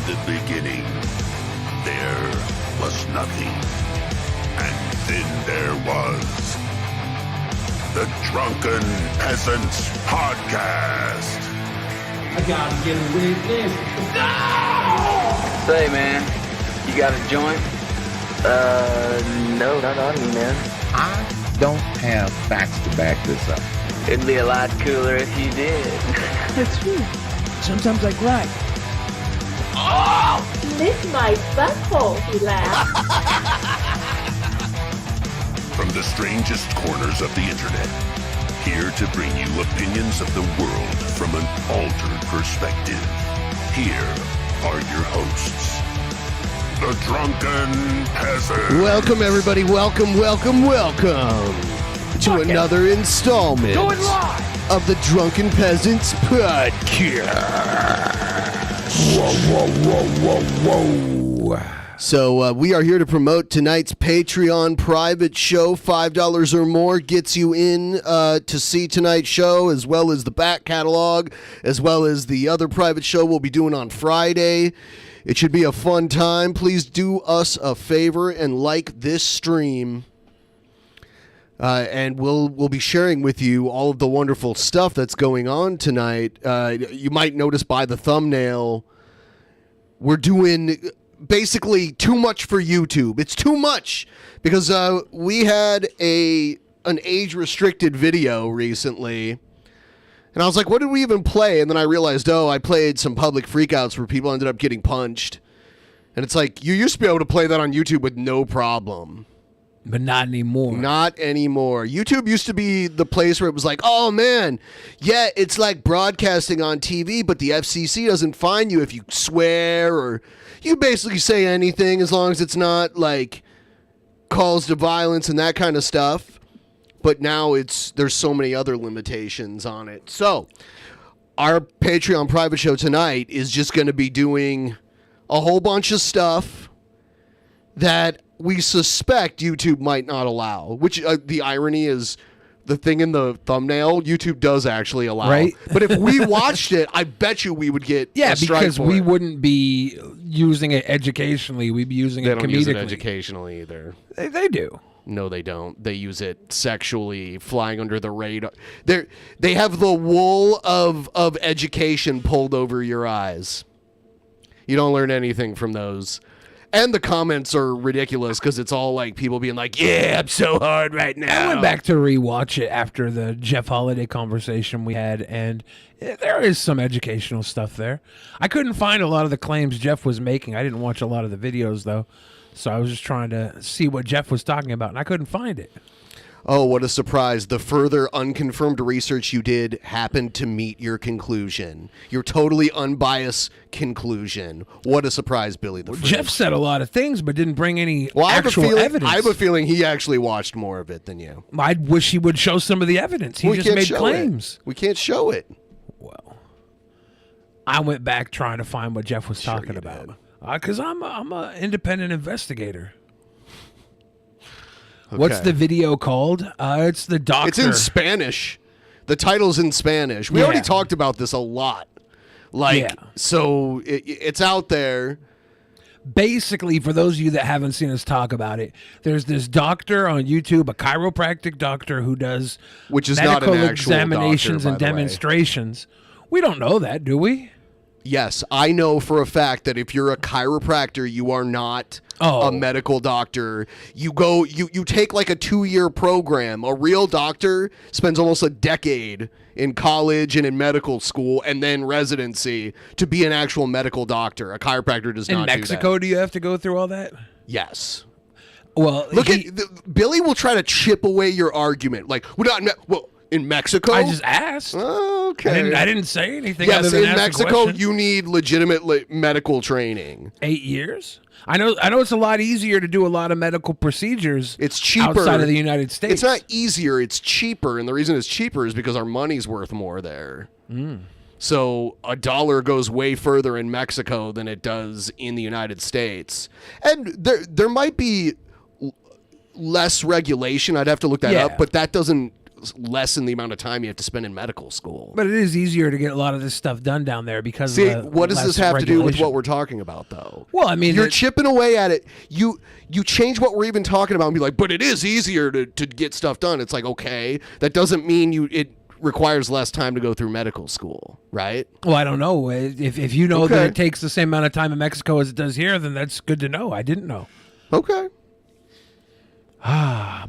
the beginning, there was nothing. And then there was the Drunken Peasants Podcast. I gotta get a witness. No! Say, man, you got a joint? No, not on me, man. I don't have facts to back this up. It'd be a lot cooler if you did. That's true. Sometimes I cry. Lick my butthole, he laughed. From the strangest corners of the internet, here to bring you opinions of the world from an altered perspective. Here are your hosts, the Drunken Peasants. Welcome, everybody. Welcome to another installment of the Drunken Peasants Podcast. Whoa. So we are here to promote tonight's Patreon private show. $5 or more gets you in to see tonight's show, as well as the back catalog, as well as the other private show we'll be doing on Friday. It should be a fun time. Please do us a favor and like this stream. And we'll be sharing with you all of the wonderful stuff that's going on tonight. You might notice by the thumbnail, we're doing basically too much for YouTube. It's too much because we had an age-restricted video recently, and I was like, what did we even play? And then I realized, I played some public freakouts where people ended up getting punched. And it's like, you used to be able to play that on YouTube with no problem. But not anymore. Not anymore. YouTube used to be the place where it was like, oh, man, yeah, it's like broadcasting on TV, but the FCC doesn't fine you if you swear or you basically say anything as long as it's not, like, calls to violence and that kind of stuff. But now there's so many other limitations on it. So our Patreon private show tonight is just going to be doing a whole bunch of stuff that we suspect YouTube might not allow, which the irony is the thing in the thumbnail, YouTube does actually allow. Right. But if we watched it, I bet you we would get a strike because for we it. wouldn't be using it educationally. We'd be using They it don't comedically. use it educationally either. They do. No, they don't. They use it sexually, flying under the radar. They have the wool of education pulled over your eyes. You don't learn anything from those. And the comments are ridiculous because it's all like people being like, yeah, I'm so hard right now. I went back to rewatch it after the Jeff Holiday conversation we had, and there is some educational stuff there. I couldn't find a lot of the claims Jeff was making. I didn't watch a lot of the videos, though. So I was just trying to see what Jeff was talking about, and I couldn't find it. Oh, what a surprise. The further unconfirmed research you did happened to meet your conclusion. Your totally unbiased conclusion. What a surprise, Billy the Freak. Jeff said a lot of things, but didn't bring any actual evidence. I have a feeling he actually watched more of it than you. I wish he would show some of the evidence. He just made claims. We can't show it. Well, I went back trying to find what Jeff was talking about. Because I'm an independent investigator. Okay. What's the video called? It's the doctor. It's in Spanish. The title's in Spanish. We already talked about this a lot. So it's out there. Basically, for those of you that haven't seen us talk about it, there's this doctor on YouTube, a chiropractic doctor who does medical examinations and demonstrations. We don't know that, do we? Yes, I know for a fact that if you're a chiropractor, you are not a medical doctor. You take like a 2-year program. A real doctor spends almost a decade in college and in medical school and then residency to be an actual medical doctor. A chiropractor does not do that. In Mexico, do you have to go through all that? Yes. Well, Billy will try to chip away your argument. Like, in Mexico? I just asked. Okay. I didn't say anything. Yes, other than in Mexico, question. you need legitimate medical training. 8 years? I know it's a lot easier to do a lot of medical procedures. It's cheaper outside of the United States. It's not easier, it's cheaper, and the reason it's cheaper is because our money's worth more there. So $1 goes way further in Mexico than it does in the United States. And there might be less regulation. I'd have to look that up, but that doesn't lessen the amount of time you have to spend in medical school. But it is easier to get a lot of this stuff done down there because See, of the what does less this have to do with regulation. what we're talking about, though? Well, I mean, you're chipping away at it. You change what we're even talking about and be like, but it is easier to get stuff done. It's like, okay, that doesn't mean it requires less time to go through medical school, right? Well, I don't know. If you know that Okay. it takes the same amount of time in Mexico as it does here, then that's good to know. I didn't know. Okay.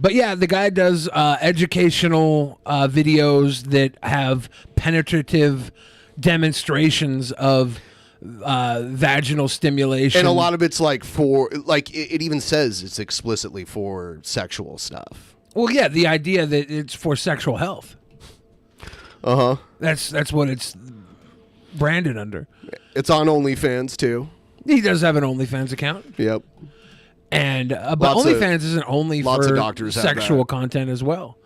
But yeah, the guy does educational videos that have penetrative demonstrations of vaginal stimulation. And a lot of it's like it even says it's explicitly for sexual stuff. Well, yeah, the idea that it's for sexual health. Uh-huh. That's what it's branded under. It's on OnlyFans too. He does have an OnlyFans account. Yep. And but Lots of- OnlyFans isn't only lots for of doctors have sexual that. content as well.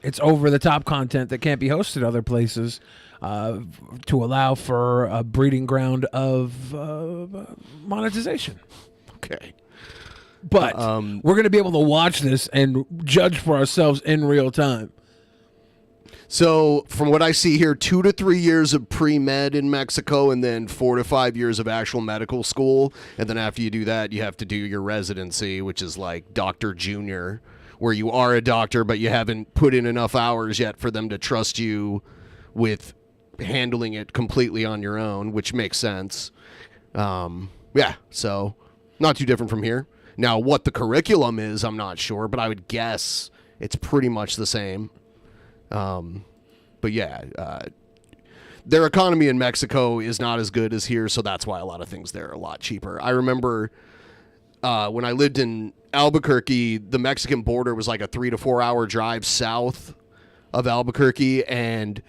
It's over the top content that can't be hosted other places to allow for a breeding ground of monetization. Okay. But we're going to be able to watch this and judge for ourselves in real time. So from what I see here, 2 to 3 years of pre-med in Mexico and then 4 to 5 years of actual medical school. And then after you do that, you have to do your residency, which is like Dr. Junior, where you are a doctor, but you haven't put in enough hours yet for them to trust you with handling it completely on your own, which makes sense. Yeah, so not too different from here. Now, what the curriculum is, I'm not sure, but I would guess it's pretty much the same. But yeah, their economy in Mexico is not as good as here, so that's why a lot of things there are a lot cheaper. I remember when I lived in Albuquerque, the Mexican border was like a 3 to 4 hour drive south of Albuquerque, and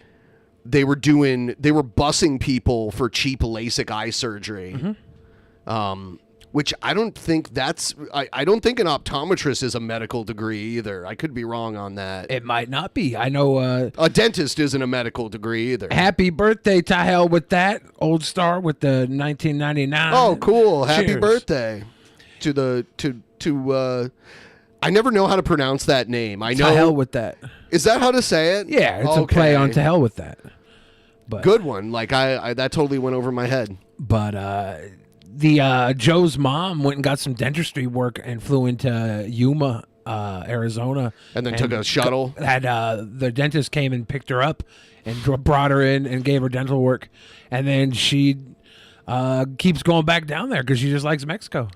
they were busing people for cheap LASIK eye surgery. Which I don't think I don't think an optometrist is a medical degree either. I could be wrong on that. It might not be. I know A dentist isn't a medical degree either. happy birthday to hell with that old star with the 1999. Oh, cool. Happy Cheers. birthday to I never know how to pronounce that name. I know. To hell with that. Is that how to say it? Yeah, it's a play on to hell with that. But Good one. Like I that totally went over my head. But the Joe's mom went and got some dentistry work and flew into Yuma, Arizona, And then took a shuttle? Had the dentist came and picked her up and brought her in and gave her dental work, and then she keeps going back down there because she just likes Mexico.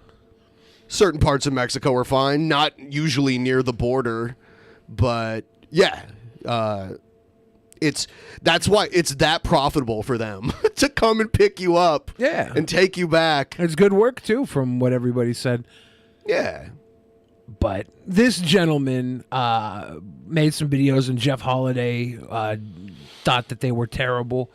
Certain parts of Mexico are fine, not usually near the border, but yeah, that's why it's that profitable for them to come and pick you up, Yeah. and take you back. It's good work too, from what everybody said. Yeah, But this gentleman made some videos, and Jeff Holiday thought that they were terrible.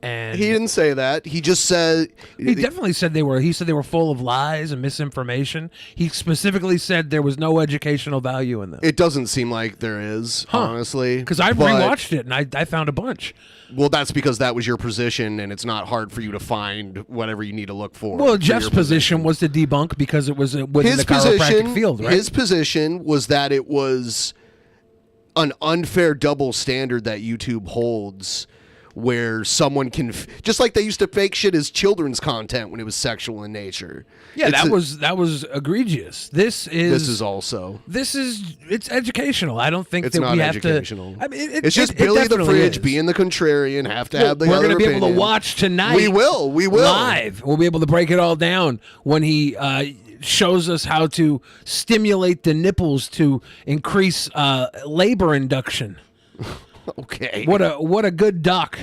And he didn't say that. He just said he definitely said they were. He said they were full of lies and misinformation. He specifically said there was no educational value in them. it doesn't seem like there is, honestly. Because I but- rewatched it and I found a bunch. Well, that's because that was your position, and it's not hard for you to find whatever you need to look for. Well, for Jeff's your position was to debunk because it was within the chiropractic field, right? His position was that it was an unfair double standard that YouTube holds, where someone can just like they used to fake shit as children's content when it was sexual in nature. Yeah, It's that was egregious. This is also. it's educational. I don't think It's that not we have educational. to. I mean, It's just it Billy the definitely Fridge is. being the contrarian, have to have the We're other gonna be able to opinion. watch tonight. We will live. We'll be able to break it all down when he shows us how to stimulate the nipples to increase labor induction. Okay. What a good doc.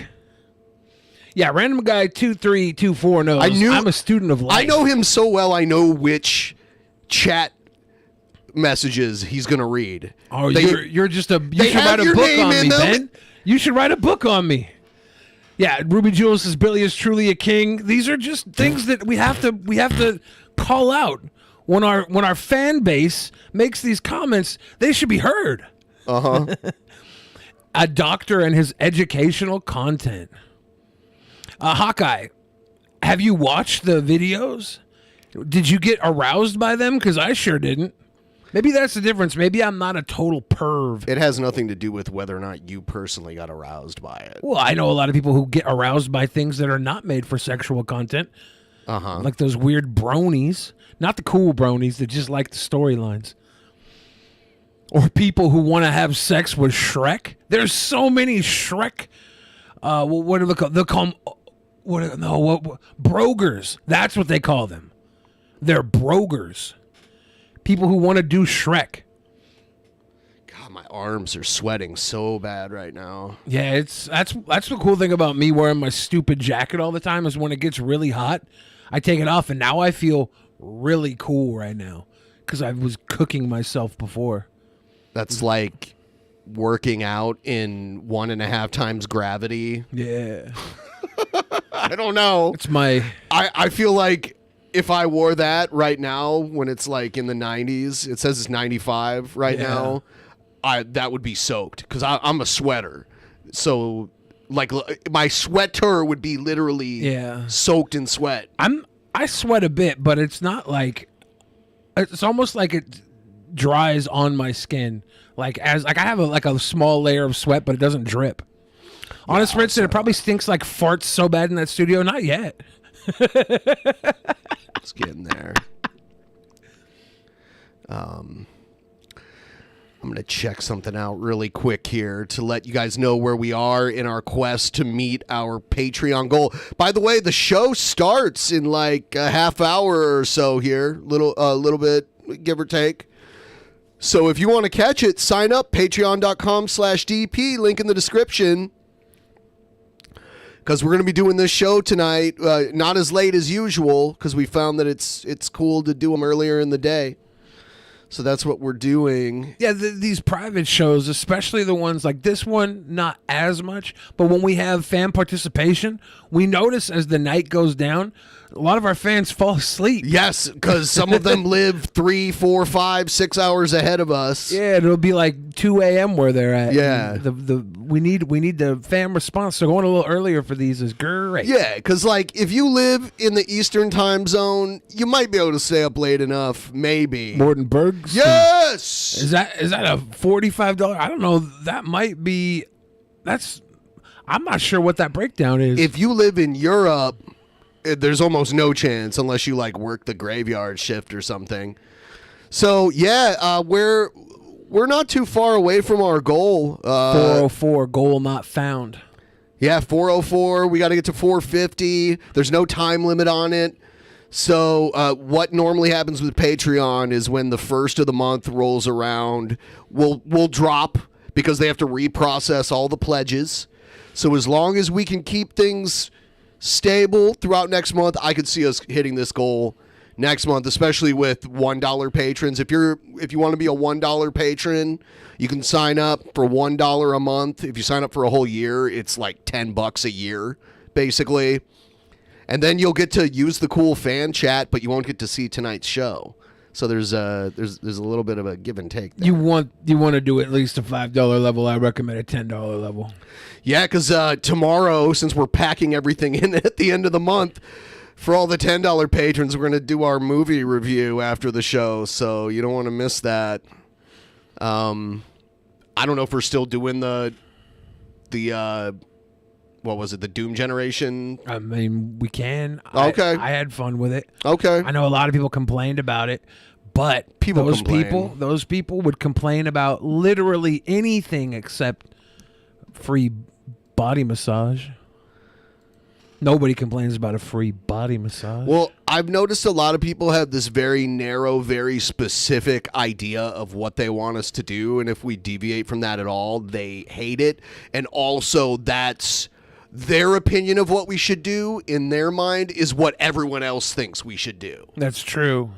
Yeah, random guy 2324 knows. I'm a student of life. I know him so well. I know which chat messages he's gonna read. Oh, They- you're just a. You they should have write a your book name on in me, them. Ben. You should write a book on me. Yeah, Ruby Jules says Billy is truly a king. These are just things that we have to call out when our fan base makes these comments. They should be heard. A doctor and his educational content. Hawkeye, have you watched the videos? Did you get aroused by them? Because I sure didn't. Maybe that's the difference. Maybe I'm not a total perv. It has nothing to do with whether or not you personally got aroused by it. Well, I know a lot of people who get aroused by things that are not made for sexual content. Uh-huh. Like those weird bronies. Not the cool bronies that just like the storylines. Or people who want to have sex with Shrek. There's so many Shrek. What do they call? They'll call them. Brogers. That's what they call them. They're brogers. People who want to do Shrek. God, my arms are sweating so bad right now. Yeah, that's the cool thing about me wearing my stupid jacket all the time is when it gets really hot, I take it off and now I feel really cool right now because I was cooking myself before. That's like working out in 1.5 times gravity. Yeah. I don't know. It's my... I feel like if I wore that right now when it's like in the 90s, it says it's 95 right now, that would be soaked because I'm a sweater. So like my sweater would be literally soaked in sweat. I sweat a bit, but it's not like... It's almost like it dries on my skin. Like I have a small layer of sweat, but it doesn't drip. Honest for instance, it probably stinks like farts so bad in that studio. Not yet. It's getting there. I'm going to check something out really quick here to let you guys know where we are in our quest to meet our Patreon goal. By the way, the show starts in like a half hour or so here, little bit, give or take. So if you want to catch it, sign up, patreon.com/DP, link in the description. Because we're going to be doing this show tonight, not as late as usual, because we found that it's cool to do them earlier in the day. So that's what we're doing. Yeah, these private shows, especially the ones like this one, not as much. But when we have fan participation, we notice as the night goes down, a lot of our fans fall asleep. Yes, because some of them live 3, 4, 5, 6 hours ahead of us. Yeah, it'll be like 2 a.m. where they're at. Yeah. We need the fan response. So going a little earlier for these is great. Yeah, because like if you live in the Eastern time zone, you might be able to stay up late enough. Maybe. Mortenberg's. Yes. Is that a $45? I don't know. That might be. I'm not sure what that breakdown is. If you live in Europe, there's almost no chance unless you like work the graveyard shift or something. So yeah, we're not too far away from our goal. 404 goal not found. Yeah, 404. We got to get to 450. There's no time limit on it. So what normally happens with Patreon is when the first of the month rolls around, we'll drop because they have to reprocess all the pledges. So as long as we can keep things stable throughout next month, I could see us hitting this goal next month, especially with $1 patrons. If you want to be a $1 patron, you can sign up for $1 a month. If you sign up for a whole year, it's like $10 a year, basically. And then you'll get to use the cool fan chat, but you won't get to see tonight's show. So there's a little bit of a give and take there. You want to do at least a $5 level. I recommend a $10 level. Yeah, because tomorrow, since we're packing everything in at the end of the month, for all the $10 patrons, we're going to do our movie review after the show. So you don't want to miss that. I don't know if we're still doing the what was it, the Doom Generation? I mean, we can. Okay. I had fun with it. Okay. I know a lot of people complained about it, but those people would complain about literally anything except free body massage. Nobody complains about a free body massage. Well, I've noticed a lot of people have this very narrow, very specific idea of what they want us to do, and if we deviate from that at all, they hate it. And also, that's their opinion of what we should do in their mind is what everyone else thinks we should do. That's true.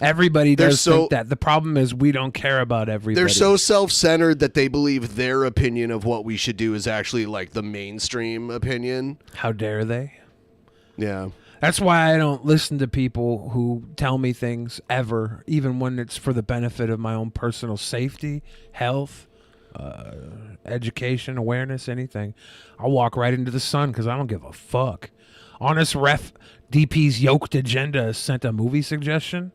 Everybody does think that. The problem is we don't care about everybody. They're so self-centered that they believe their opinion of what we should do is actually like the mainstream opinion. How dare they? Yeah. That's why I don't listen to people who tell me things ever, even when it's for the benefit of my own personal safety, health, education, awareness, anything. I'll walk right into the sun because I don't give a fuck. Honest Ref DP's Yoked Agenda sent a movie suggestion.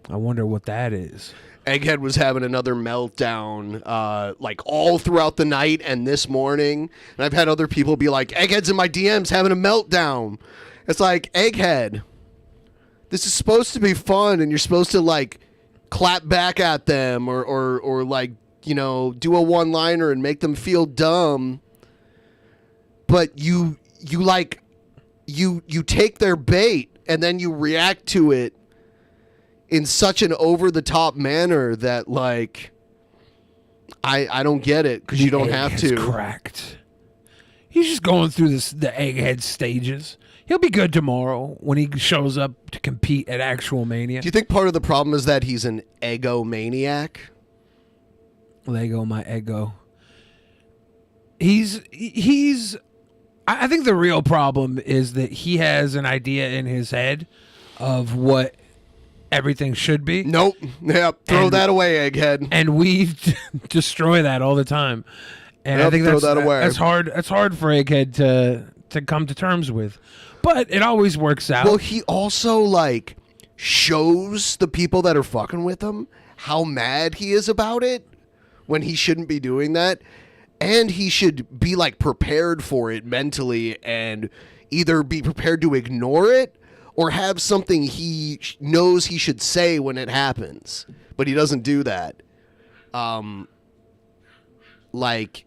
I wonder what that is. Egghead was having another meltdown, like all throughout the night and this morning. And I've had other people be like, Egghead's in my DMs having a meltdown. It's like, Egghead, this is supposed to be fun, and you're supposed to like clap back at them or like, you know, do a one-liner and make them feel dumb. But you take their bait and then you react to it in such an over-the-top manner that, like, I don't get it, because you don't have to. Cracked. He's just going through the Egghead stages. He'll be good tomorrow when he shows up to compete at Actual Mania. Do you think part of the problem is that he's an egomaniac? Lego my ego. I think the real problem is that he has an idea in his head of what everything should be. Nope. Yep. Throw that away, Egghead. And we destroy that all the time. And I think throw that away. That's hard. That's hard for Egghead to come to terms with. But it always works out. Well, he also like shows the people that are fucking with him how mad he is about it when he shouldn't be doing that. And he should be like prepared for it mentally and either be prepared to ignore it or have something he knows he should say when it happens. But he doesn't do that. Like,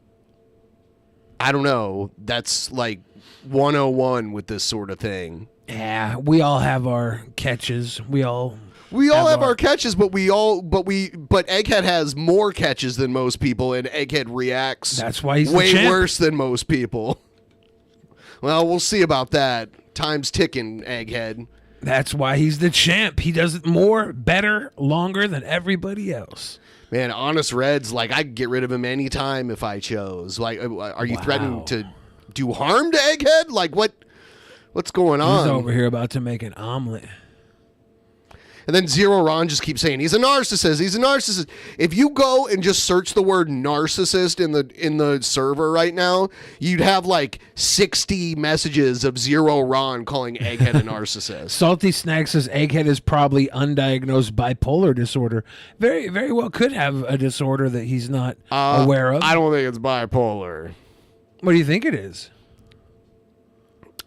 I don't know. That's like 101 with this sort of thing. Yeah, we all have our catches. We all have our catches, but Egghead has more catches than most people, and Egghead reacts. That's why he's way the champ. worse than most people. Well, we'll see about that. Time's ticking, Egghead. That's why he's the champ. He does it more, better, longer than everybody else. Man, Honest Red's like, I could get rid of him anytime if I chose. Like, are you threatening to do harm to Egghead? Like, what's going on? He's over here about to make an omelet. And then Zero Ron just keeps saying he's a narcissist. He's a narcissist. If you go and just search the word narcissist in the server right now, you'd have like 60 messages of Zero Ron calling Egghead a narcissist. Salty Snack says Egghead is probably undiagnosed bipolar disorder. Very, very well could have a disorder that he's not aware of. I don't think it's bipolar. What do you think it is?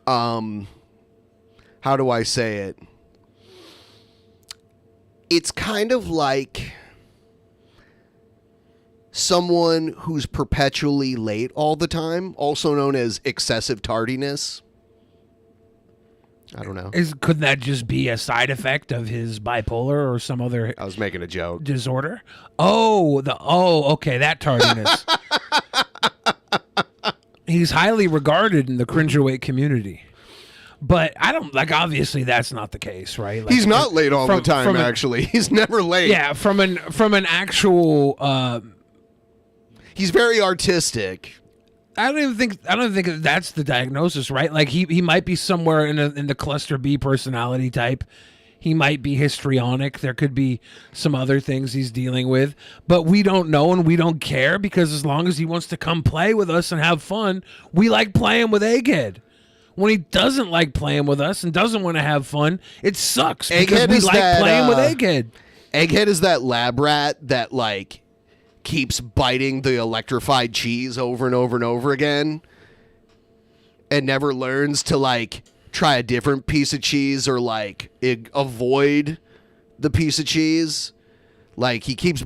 How do I say it? It's kind of like someone who's perpetually late all the time, also known as excessive tardiness. I don't know. Couldn't that just be a side effect of his bipolar or some other? I was making a joke. Disorder. Okay, that tardiness. He's highly regarded in the cringerweight community. But I don't like. Obviously, that's not the case, right? Like, he's not late all the time. Actually, he's never late. Yeah, from an actual. He's very artistic. I don't think that's the diagnosis, right? Like he might be somewhere in the cluster B personality type. He might be histrionic. There could be some other things he's dealing with, but we don't know and we don't care because as long as he wants to come play with us and have fun, we like playing with Egghead. When he doesn't like playing with us and doesn't want to have fun, it sucks because we like playing with Egghead. Egghead is that lab rat that like keeps biting the electrified cheese over and over and over again and never learns to like try a different piece of cheese or like avoid the piece of cheese. Like he keeps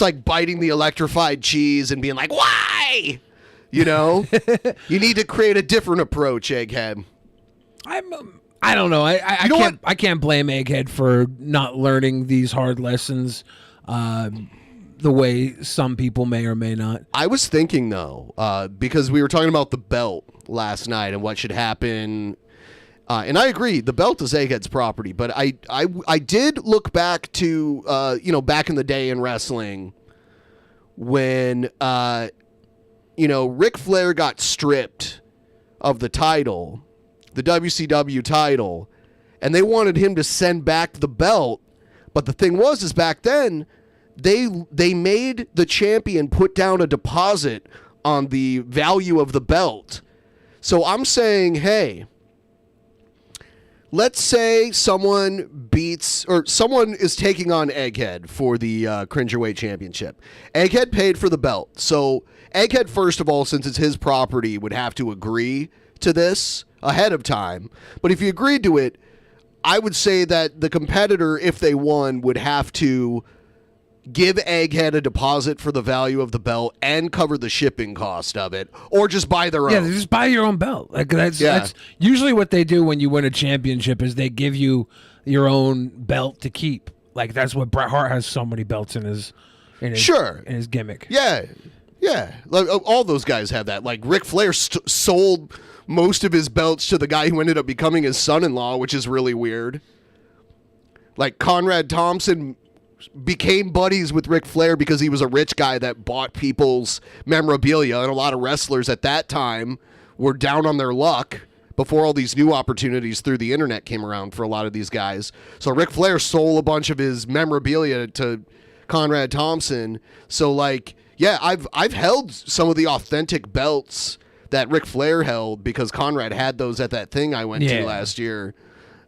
like biting the electrified cheese and being like, why? You know, you need to create a different approach, Egghead. I don't know. I can't blame Egghead for not learning these hard lessons the way some people may or may not. I was thinking though, because we were talking about the belt last night and what should happen. And I agree, the belt is Egghead's property. But I did look back to back in the day in wrestling when Ric Flair got stripped of the title, the WCW title, and they wanted him to send back the belt. But the thing is back then, they made the champion put down a deposit on the value of the belt. So I'm saying, hey, let's say someone beats or someone is taking on Egghead for the Cringerweight Championship. Egghead paid for the belt. So Egghead, first of all, since it's his property, would have to agree to this ahead of time. But if he agreed to it, I would say that the competitor, if they won, would have to give Egghead a deposit for the value of the belt and cover the shipping cost of it, or just buy their own. Yeah, just buy your own belt. Like that's usually what they do when you win a championship is they give you your own belt to keep. Like that's what Bret Hart has so many belts in his in his gimmick. Yeah. Like, all those guys have that. Like Ric Flair sold most of his belts to the guy who ended up becoming his son-in-law, which is really weird. Like Conrad Thompson became buddies with Ric Flair because he was a rich guy that bought people's memorabilia, and a lot of wrestlers at that time were down on their luck before all these new opportunities through the internet came around for a lot of these guys. So Ric Flair sold a bunch of his memorabilia to Conrad Thompson. So like, yeah, I've held some of the authentic belts that Ric Flair held because Conrad had those at that thing I went to last year.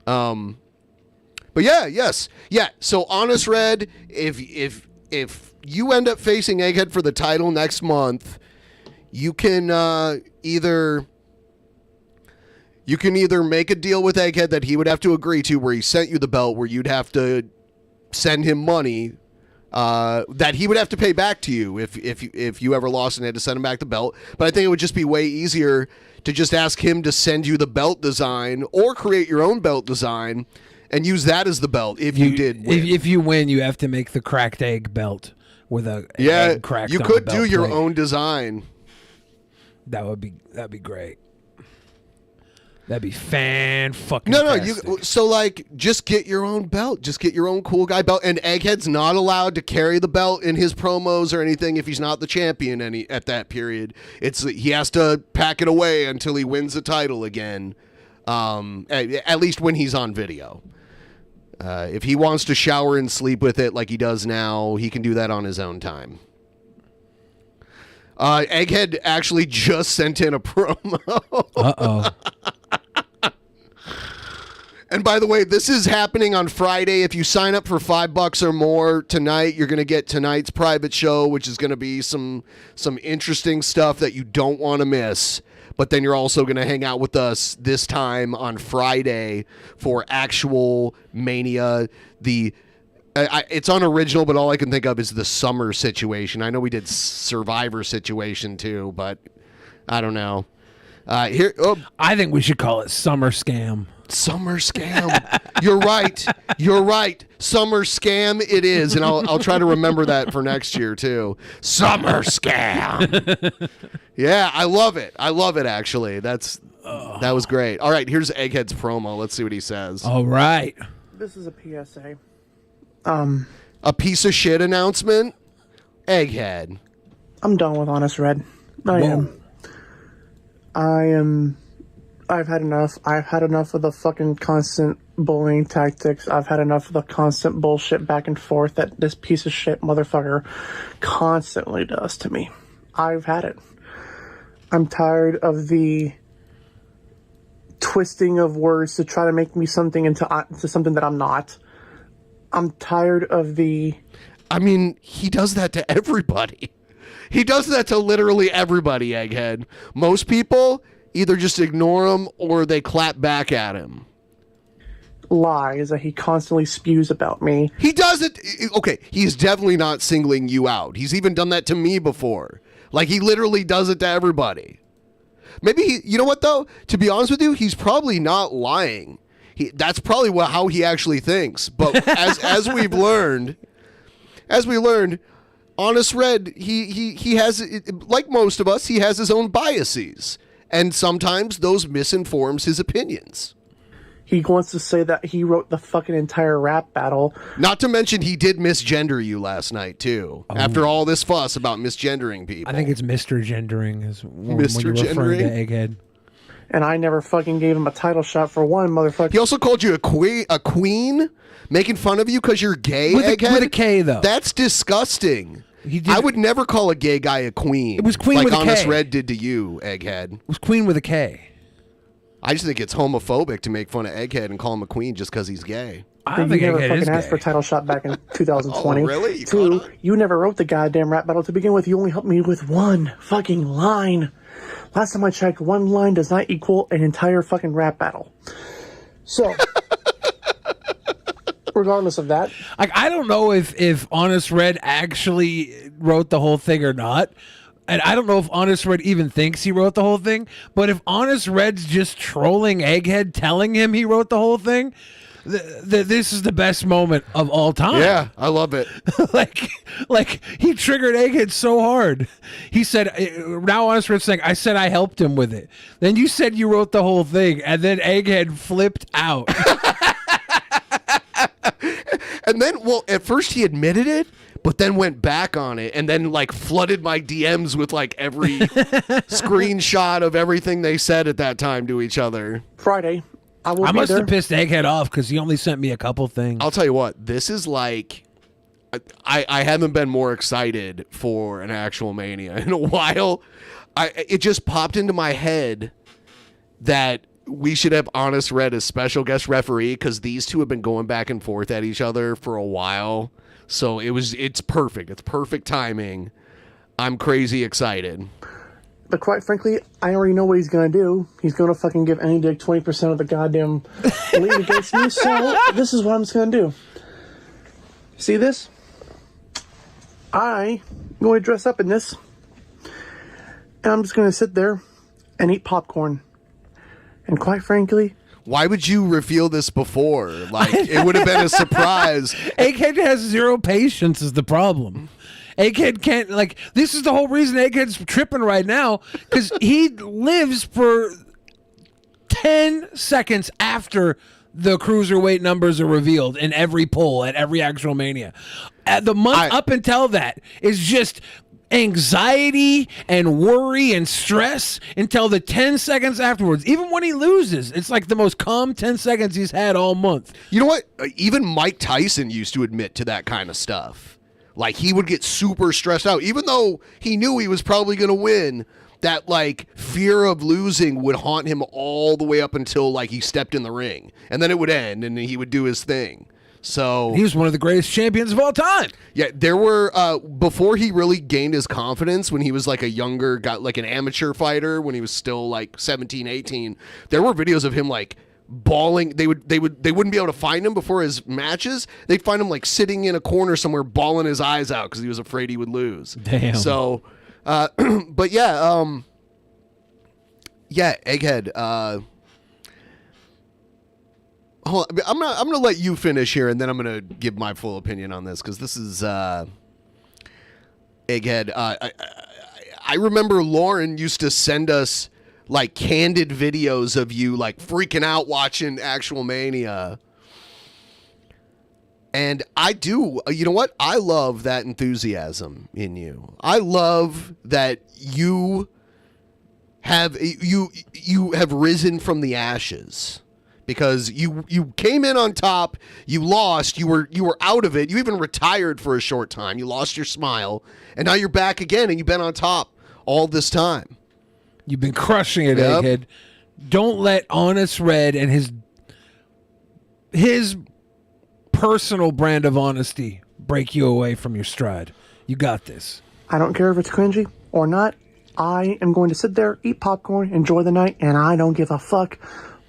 But yeah. So Honest Red, if you end up facing Egghead for the title next month, you can either make a deal with Egghead that he would have to agree to, where he sent you the belt, where you'd have to send him money that he would have to pay back to you if you ever lost and had to send him back the belt. But I think it would just be way easier to just ask him to send you the belt design or create your own belt design and use that as the belt if you did win. If you win, you have to make the cracked egg belt with a egg cracked you on could the belt do your plate. own design. That'd be great. That'd be fan-fucking-tastic. No. So, like, just get your own belt. Just get your own cool guy belt. And Egghead's not allowed to carry the belt in his promos or anything if he's not the champion at that period. He has to pack it away until he wins the title again, at least when he's on video. If he wants to shower and sleep with it like he does now, he can do that on his own time. Egghead actually just sent in a promo. Uh-oh. And by the way, this is happening on Friday. If you sign up for $5 or more tonight, you're going to get tonight's private show, which is going to be some interesting stuff that you don't want to miss. But then you're also going to hang out with us this time on Friday for actual Mania. It's unoriginal, but all I can think of is the Summer situation. I know we did Survivor situation too, but I don't know. I think we should call it Summer Scam. Summer Scam. You're right. Summer Scam it is, and I'll try to remember that for next year too. Summer Scam. Yeah, I love it. Actually. That was great. All right, here's Egghead's promo. Let's see what he says. All right. This is a PSA. A piece of shit announcement? Egghead. I'm done with Honest Red. I've had enough. I've had enough of the fucking constant bullying tactics. I've had enough of the constant bullshit back and forth that this piece of shit motherfucker constantly does to me. I've had it. I'm tired of the twisting of words to try to make me something into something that I'm not. I'm tired of the... I mean, he does that to everybody. He does that to literally everybody, Egghead. Most people either just ignore him or they clap back at him. Lies that he constantly spews about me. He does it. Okay, he's definitely not singling you out. He's even done that to me before. Like, he literally does it to everybody. Maybe you know what, though? To be honest with you, he's probably not lying. That's probably how he actually thinks. But as we learned, Honest Red, he has, like most of us, he has his own biases. And sometimes those misinforms his opinions. He wants to say that he wrote the fucking entire rap battle. Not to mention he did misgender you last night, too. Oh. After all this fuss about misgendering people. I think it's Mr. Gendering when Mr. you're referring to Gendering? Egghead. And I never fucking gave him a title shot for one, motherfucker. He also called you a queen, making fun of you because you're gay, Egghead? With a K, though. That's disgusting. I would never call a gay guy a queen. It was queen like with a K. Honest Red did to you, Egghead. It was queen with a K. I just think it's homophobic to make fun of Egghead and call him a queen just because he's gay. I don't You think never Egghead is fucking asked gay. for a title shot back in 2020. Oh, really? You Two, caught on? you never wrote the goddamn rap battle to begin with. You only helped me with one fucking line. Last time I checked, one line does not equal an entire fucking rap battle. So, regardless of that, Like, I don't know if Honest Red actually wrote the whole thing or not. And I don't know if Honest Red even thinks he wrote the whole thing. But if Honest Red's just trolling Egghead, telling him he wrote the whole thing, this is the best moment of all time. Yeah, I love it. like he triggered Egghead so hard. He said, now Honest Red's saying, I said I helped him with it. Then you said you wrote the whole thing. And then Egghead flipped out. And then, well, at first he admitted it, but then went back on it and then like flooded my DMs with like every screenshot of everything they said at that time to each other. Friday, I will I be must there. have pissed Egghead off because he only sent me a couple things. I'll tell you what, this is like, I haven't been more excited for an actual Mania in a while. It just popped into my head that we should have Honest Red as special guest referee because these two have been going back and forth at each other for a while. So it's perfect. It's perfect timing. I'm crazy excited. But quite frankly, I already know what he's going to do. He's going to fucking give any dick 20% of the goddamn lead against me. So this is what I'm just going to do. See this? I'm going to dress up in this. And I'm just going to sit there and eat popcorn. And quite frankly, Why would you reveal this before? Like, it would have been a surprise. Egghead has zero patience is the problem. Egghead can't, like, this is the whole reason Egghead's tripping right now, because he lives for 10 seconds after the cruiserweight numbers are revealed in every poll at every actual Mania. The month up until that is just anxiety and worry and stress until the 10 seconds afterwards. Even when he loses, it's like the most calm 10 seconds he's had all month. You know what? Even Mike Tyson used to admit to that kind of stuff. Like, he would get super stressed out, even though he knew he was probably going to win. That, like, fear of losing would haunt him all the way up until, like, he stepped in the ring. And then it would end, and he would do his thing. So he was one of the greatest champions of all time. Yeah, there were before he really gained his confidence, when he was like a younger guy, like an amateur fighter, when he was still like 17, 18, there were videos of him like bawling. They wouldn't be able to find him before his matches. They'd find him like sitting in a corner somewhere bawling his eyes out because he was afraid he would lose. Damn. So but yeah, Egghead, hold on, I'm gonna let you finish here, and then I'm gonna give my full opinion on this, because this is Egghead. I remember Lauren used to send us like candid videos of you like freaking out watching actual Mania, and I do. You know what? I love that enthusiasm in you. I love that you have risen from the ashes. Because you came in on top, you lost, you were out of it, you even retired for a short time, you lost your smile, and now you're back again, and you've been on top all this time. You've been crushing it, Egghead. Don't let Honest Red and his personal brand of honesty break you away from your stride. You got this. I don't care if it's cringy or not. I am going to sit there, eat popcorn, enjoy the night, and I don't give a fuck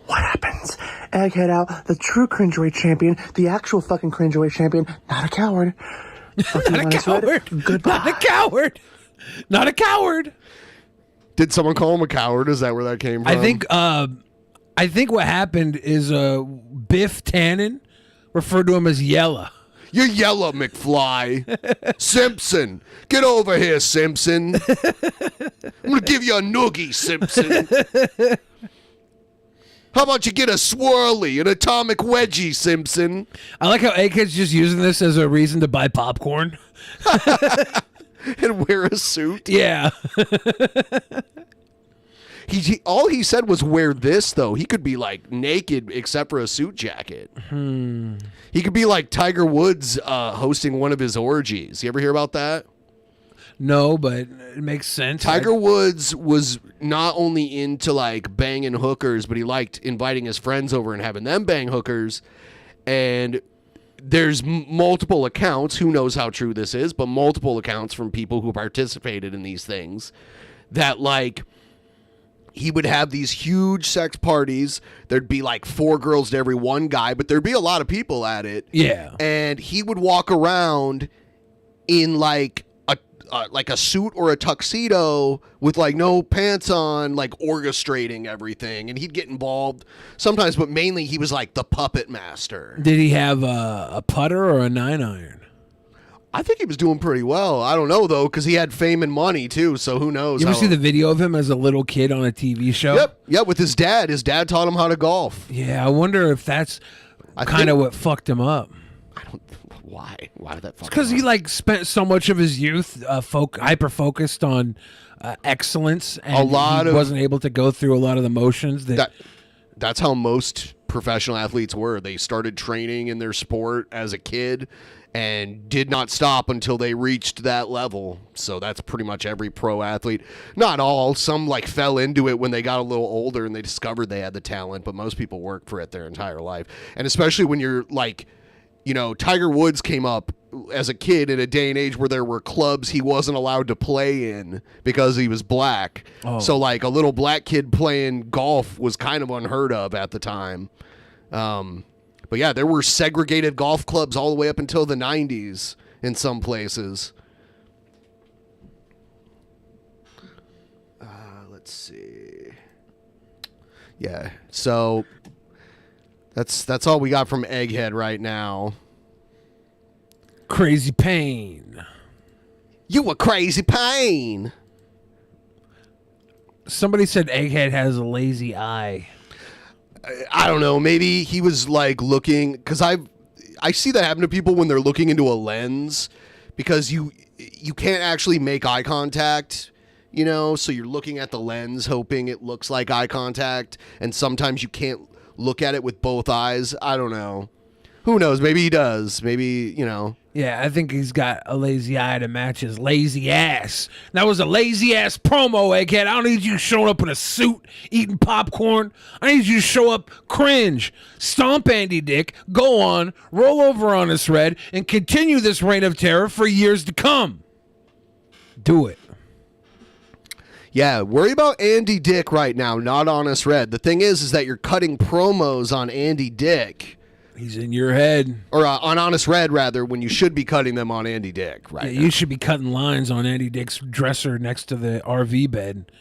what happens. Egghead out, the true cringeaway champion, the actual fucking cringeaway champion, not a coward. Not a coward. Goodbye. Not a coward. Not a coward. Did someone call him a coward? Is that where that came from? I think what happened is Biff Tannen referred to him as Yella. You're yellow, McFly. Simpson. Get over here, Simpson. I'm going to give you a noogie, Simpson. How about you get a swirly, an atomic wedgie, Simpson? I like how Egghead's just using this as a reason to buy popcorn. And wear a suit? Yeah. All he said was wear this, though. He could be, like, naked except for a suit jacket. He could be like Tiger Woods hosting one of his orgies. You ever hear about that? No, but it makes sense. Tiger Woods was not only into like banging hookers, but he liked inviting his friends over and having them bang hookers. And there's multiple accounts, who knows how true this is, but multiple accounts from people who participated in these things that like he would have these huge sex parties. There'd be like 4 girls to every 1 guy, but there'd be a lot of people at it. Yeah. And he would walk around in like a suit or a tuxedo with like no pants on, like orchestrating everything, and he'd get involved sometimes, but mainly he was like the puppet master. Did he have a putter or a 9-iron? I think he was doing pretty well. I don't know though, because he had fame and money too, so who knows. You ever see the video of him as a little kid on a TV show? Yep, with his dad. His dad taught him how to golf. Yeah, I wonder if that's kind of what fucked him up. I don't. Why? Why did that fuck? Because he like spent so much of his youth hyper focused on excellence, and he wasn't able to go through a lot of the motions. That's how most professional athletes were. They started training in their sport as a kid and did not stop until they reached that level. So that's pretty much every pro athlete. Not all. Some like fell into it when they got a little older and they discovered they had the talent, but most people work for it their entire life. And especially when you're like, you know, Tiger Woods came up as a kid in a day and age where there were clubs he wasn't allowed to play in because he was black. Oh. So like a little black kid playing golf was kind of unheard of at the time. But yeah, there were segregated golf clubs all the way up until the 90s in some places. Let's see. Yeah, so that's all we got from Egghead right now. Crazy Pain. You a crazy pain. Somebody said Egghead has a lazy eye. I don't know. Maybe he was like looking, because I see that happen to people when they're looking into a lens, because you can't actually make eye contact, you know, so you're looking at the lens hoping it looks like eye contact, and sometimes you can't look at it with both eyes. I don't know. Who knows? Maybe he does. Maybe, you know. Yeah, I think he's got a lazy eye to match his lazy ass. That was a lazy ass promo, Egghead. I don't need you showing up in a suit, eating popcorn. I need you to show up, cringe, stomp Andy Dick, go on, roll over Honest Red, and continue this reign of terror for years to come. Do it. Yeah, worry about Andy Dick right now, not Honest Red. The thing is that you're cutting promos on Andy Dick. He's in your head. Or on Honest Red, rather, when you should be cutting them on Andy Dick, right? Yeah, you should be cutting lines on Andy Dick's dresser next to the RV bed.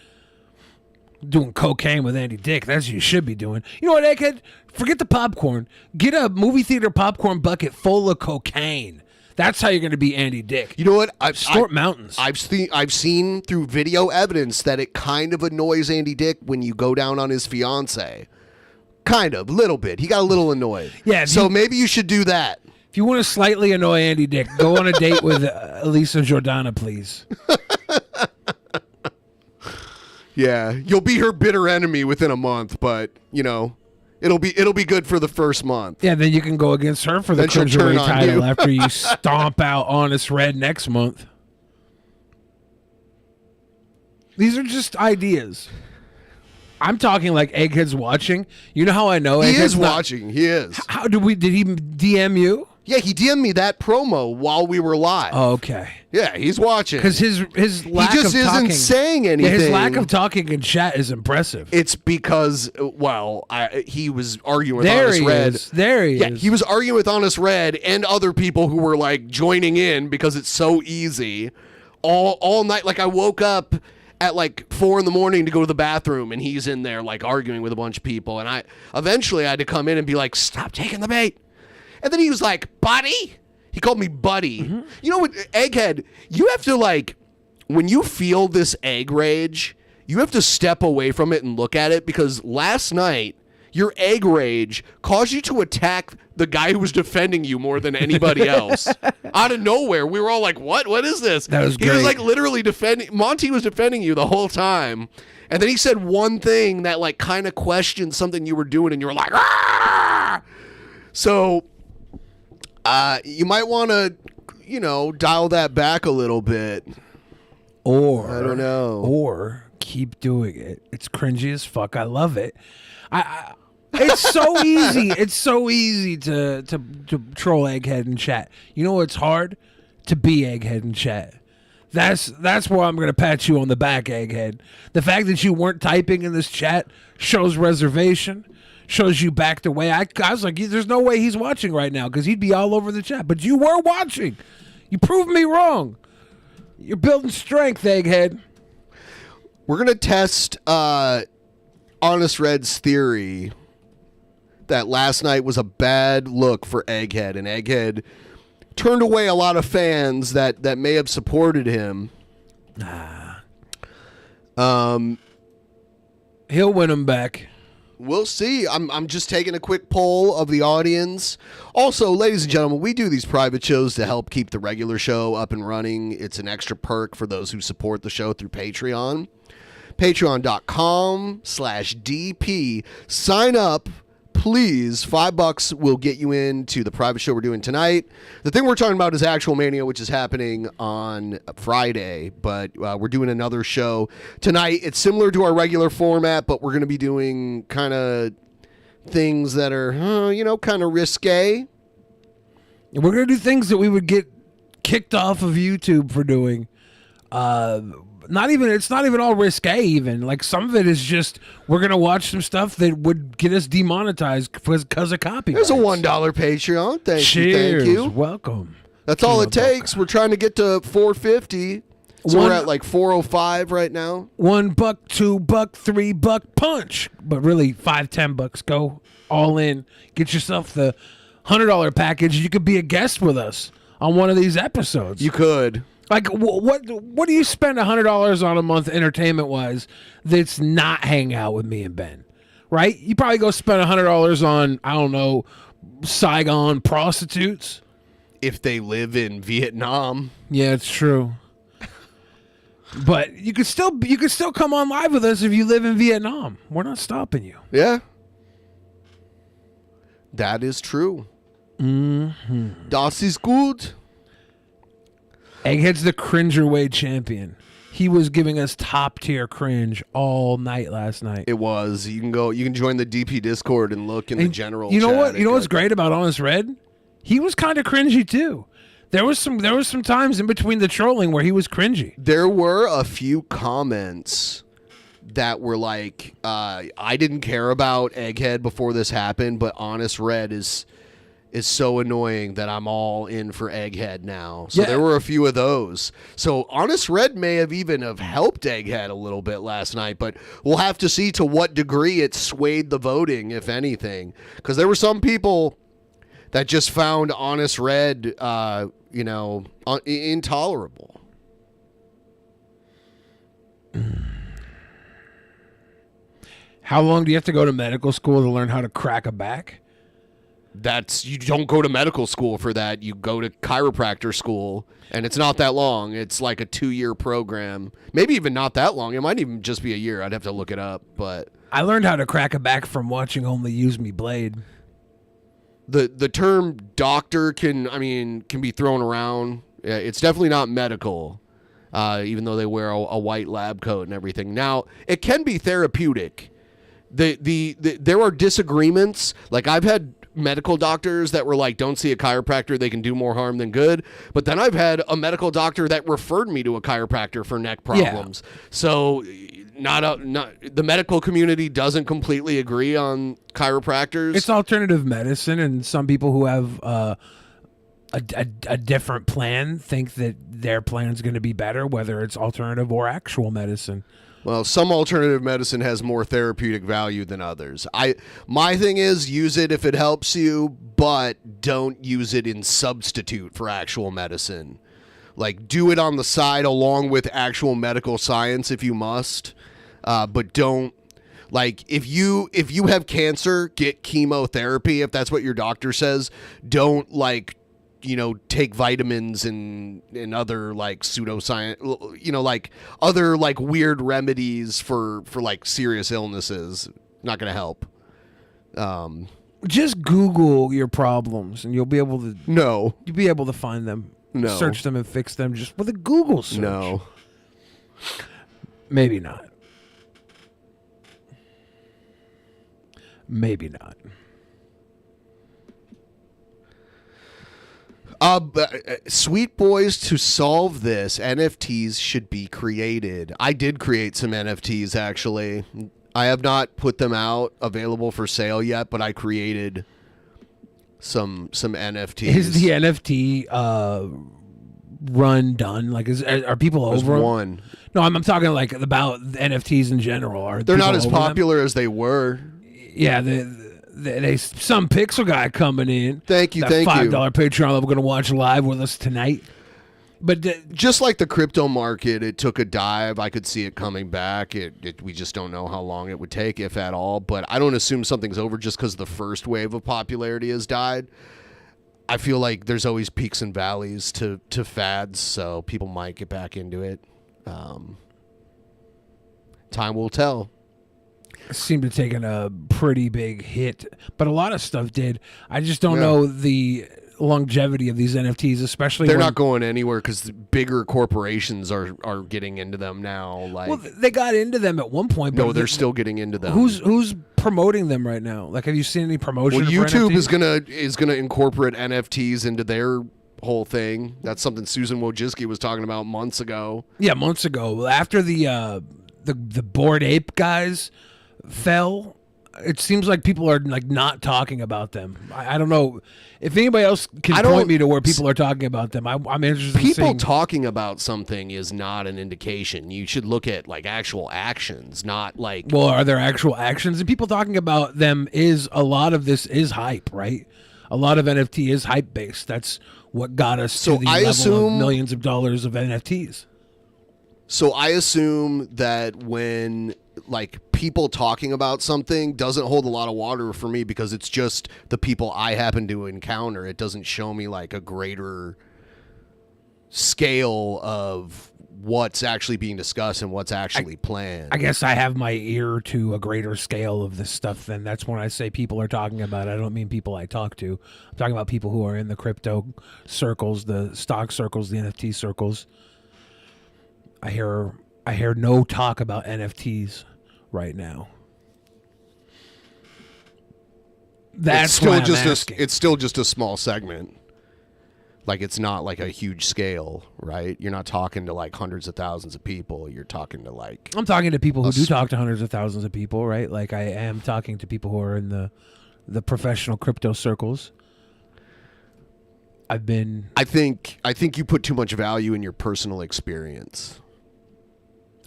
Doing cocaine with Andy Dick. That's what you should be doing. You know what, Egghead? Forget the popcorn. Get a movie theater popcorn bucket full of cocaine. That's how you're going to be Andy Dick. You know what? Snort mountains. I've seen through video evidence that it kind of annoys Andy Dick when you go down on his fiance. Kind of, little bit. He got a little annoyed. Yeah. So maybe you should do that. If you want to slightly annoy Andy Dick, go on a date with Elisa Jordana, please. Yeah, you'll be her bitter enemy within a month, but you know, it'll be good for the first month. Yeah, then you can go against her for the cruiserweight title after you stomp out Honest Red next month. These are just ideas. I'm talking like Egghead's watching. You know how I know Egghead's He is watching. He is. How did he DM you? Yeah, he DM'd me that promo while we were live. Oh, okay. Yeah, he's watching. Because his lack he just of talking, isn't saying anything. Yeah, his lack of talking in chat is impressive. It's because, well, he was arguing with Honest Red. There he is. He was arguing with Honest Red and other people who were like joining in because it's so easy. All night, like I woke up at like 4 a.m. to go to the bathroom, and he's in there like arguing with a bunch of people, and I eventually had to come in and be like, stop taking the bait. And then he was like, buddy? He called me buddy. Mm-hmm. You know what, Egghead, you have to like, when you feel this egg rage, you have to step away from it and look at it, because last night, your egg rage caused you to attack the guy who was defending you more than anybody else. Out of nowhere. We were all like, what? What is this? That was great. He was like literally defending, Monty was defending you the whole time. And then he said one thing that like kind of questioned something you were doing, and you were like, ah! So you might want to, you know, dial that back a little bit. Or I don't know. Or keep doing it. It's cringy as fuck. I love it. It's so easy. It's so easy to troll Egghead in chat. You know what's hard? To be Egghead in chat. That's where I'm gonna pat you on the back, Egghead. The fact that you weren't typing in this chat shows reservation, shows you backed away. I was like, there's no way he's watching right now because he'd be all over the chat. But you were watching. You proved me wrong. You're building strength, Egghead. We're gonna test Honest Red's theory that last night was a bad look for Egghead, and Egghead turned away a lot of fans that may have supported him. He'll win them back. We'll see. I'm just taking a quick poll of the audience. Also, ladies and gentlemen, we do these private shows to help keep the regular show up and running. It's an extra perk for those who support the show through Patreon. Patreon.com/DP. Sign up. Please, $5 will get you into the private show we're doing tonight. The thing we're talking about is Actual Mania, which is happening on Friday, but we're doing another show tonight. It's similar to our regular format, but we're going to be doing kind of things that are, kind of risque. And we're going to do things that we would get kicked off of YouTube for doing. It's not even all risque even. Like some of it is just we're gonna watch some stuff that would get us demonetized because of copyright. There's a $1 Patreon. Thank Cheers. you. Welcome. That's all it takes. We're trying to get to 450. So we're at like 405 right now. $1, $2, $3 punch. But really $5-10. Go all in. Get yourself the $100 package. You could be a guest with us on one of these episodes. You could. Like, what do you spend $100 on a month entertainment-wise that's not hanging out with me and Ben, right? You probably go spend $100 on, I don't know, Saigon prostitutes. If they live in Vietnam. Yeah, it's true. But you could still come on live with us if you live in Vietnam. We're not stopping you. Yeah. That is true. Mm-hmm. Das ist gut. Egghead's the Cringerweight champion. He was giving us top tier cringe all night last night. It was. You can join the DP Discord and look in the general You know chat. what? You know what's great about Honest Red? He was kind of cringy too. There was some times in between the trolling where he was cringy. There were a few comments that were like, I didn't care about Egghead before this happened, but Honest Red is so annoying that I'm all in for Egghead now. So there were a few of those. So Honest Red may have even helped Egghead a little bit last night, but we'll have to see to what degree it swayed the voting, if anything. Because there were some people that just found Honest Red, intolerable. How long do you have to go to medical school to learn how to crack a back? You don't go to medical school for that. You go to chiropractor school, and it's not that long. It's like a 2-year program. Maybe even not that long. It might even just be a year. I'd have to look it up. But I learned how to crack a back from watching Only Use Me Blade. The term doctor can be thrown around. It's definitely not medical, even though they wear a white lab coat and everything. Now, it can be therapeutic. There are disagreements. Like I've had medical doctors that were like, don't see a chiropractor, they can do more harm than good. But then I've had a medical doctor that referred me to a chiropractor for neck problems. Yeah. So not the medical community doesn't completely agree on chiropractors. It's alternative medicine, and some people who have a different plan think that their plan is going to be better, whether it's alternative or actual medicine. Well, some alternative medicine has more therapeutic value than others. My thing is use it if it helps you, but don't use it in substitute for actual medicine. Like do it on the side along with actual medical science if you must, but don't. Like if you have cancer, get chemotherapy if that's what your doctor says. Don't take vitamins and other like pseudoscience, like other like weird remedies for like serious illnesses. Not going to help. Just Google your problems and you'll be able to. No. You'll be able to find them. No. Search them and fix them just with a Google search. No. Maybe not. Maybe not. Sweet boys, to solve this, NFTs should be created. I did create some NFTs, actually. I have not put them out available for sale yet, but I created some NFTs. Is the NFT run done? Like, are people There's over 'em? one. No, I'm talking like about NFTs in general. They're not people as over them? popular as they were. Yeah, they some pixel guy coming in. Thank you, that thank you. $5 Patreon that we're going to watch live with us tonight. But Just like the crypto market, it took a dive. I could see it coming back. We just don't know how long it would take, if at all. But I don't assume something's over just because the first wave of popularity has died. I feel like there's always peaks and valleys to fads, so people might get back into it. Time will tell. seemed to have taken a pretty big hit, but a lot of stuff did. I just don't know the longevity of these NFTs, especially they're not going anywhere because bigger corporations are getting into them now. Like, well, they got into them at one point, but no, they're still getting into them. Who's promoting them right now? Like, have you seen any promotion? Well, for YouTube NFTs? is gonna incorporate NFTs into their whole thing. That's something Susan Wojcicki was talking about months ago. Yeah, months ago. After the Bored Ape guys fell, it seems like people are like not talking about them. I don't know if anybody else can point me to where people are talking about them. I'm interested. People in seeing. talking about something is not an indication. You should look at like actual actions, not like. Well, are there actual actions? And people talking about them is a lot of this is hype, right? A lot of NFT is hype based. That's what got us to the level of millions of dollars of NFTs. So I assume that when like people talking about something doesn't hold a lot of water for me because it's just the people I happen to encounter. It doesn't show me like a greater scale of what's actually being discussed and what's actually planned. I guess I have my ear to a greater scale of this stuff. Then that's when I say people are talking about it. I don't mean people I talk to. I'm talking about people who are in the crypto circles, the stock circles, the NFT circles. I hear no talk about NFTs right now. That's it's still just a small segment. Like, it's not like a huge scale, right? You're not talking to like hundreds of thousands of people. You're talking to like. I'm talking to people who do talk to hundreds of thousands of people, right? Like, I am talking to people who are in the professional crypto circles. I think you put too much value in your personal experience.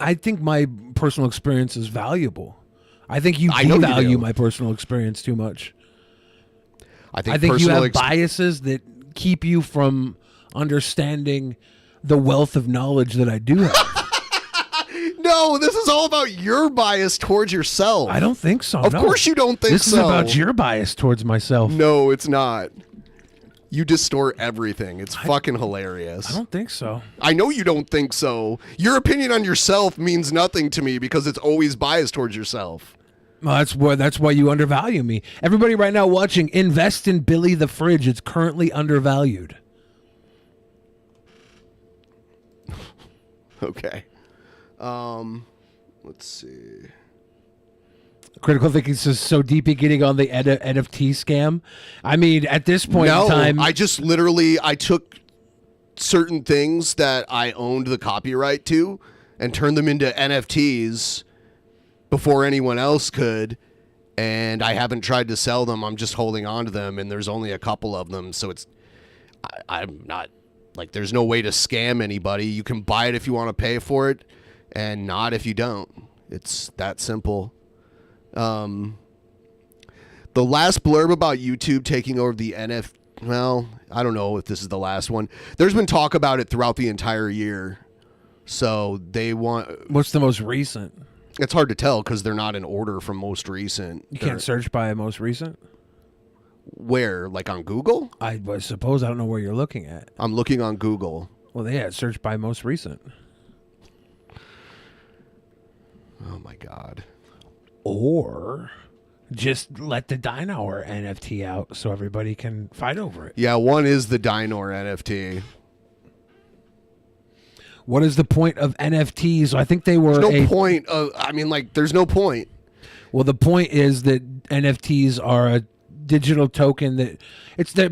I think my personal experience is valuable. I think you devalue my personal experience too much. I think you have biases that keep you from understanding the wealth of knowledge that I do have. No, this is all about your bias towards yourself. I don't think so. Of course you don't think so. This is about your bias towards myself. No, it's not. You distort everything. It's fucking hilarious. I don't think so. I know you don't think so. Your opinion on yourself means nothing to me because it's always biased towards yourself. Well, that's why you undervalue me. Everybody right now watching, invest in Billy the Fridge. It's currently undervalued. Okay. Let's see. Critical thinking says so deep in getting on the NFT scam. I mean, at this point in time, I just literally I took certain things that I owned the copyright to and turned them into NFTs before anyone else could, and I haven't tried to sell them. I'm just holding on to them, and there's only a couple of them, so I'm not like there's no way to scam anybody. You can buy it if you want to pay for it, and not if you don't. It's that simple. The last blurb about YouTube taking over the well, I don't know if this is the last one. There's been talk about it throughout the entire year. So they want... What's the most recent? It's hard to tell because they're not in order from most recent. You can't search by most recent? Where? Like on Google? I suppose I don't know where you're looking at. I'm looking on Google. Well, yeah, search by most recent. Oh, my God. Or just let the Dinosaur NFT out so everybody can fight over it. Yeah, one is the Dinosaur NFT. What is the point of NFTs? I think they were There's no point of. I mean, like, there's no point. Well, the point is that NFTs are a digital token that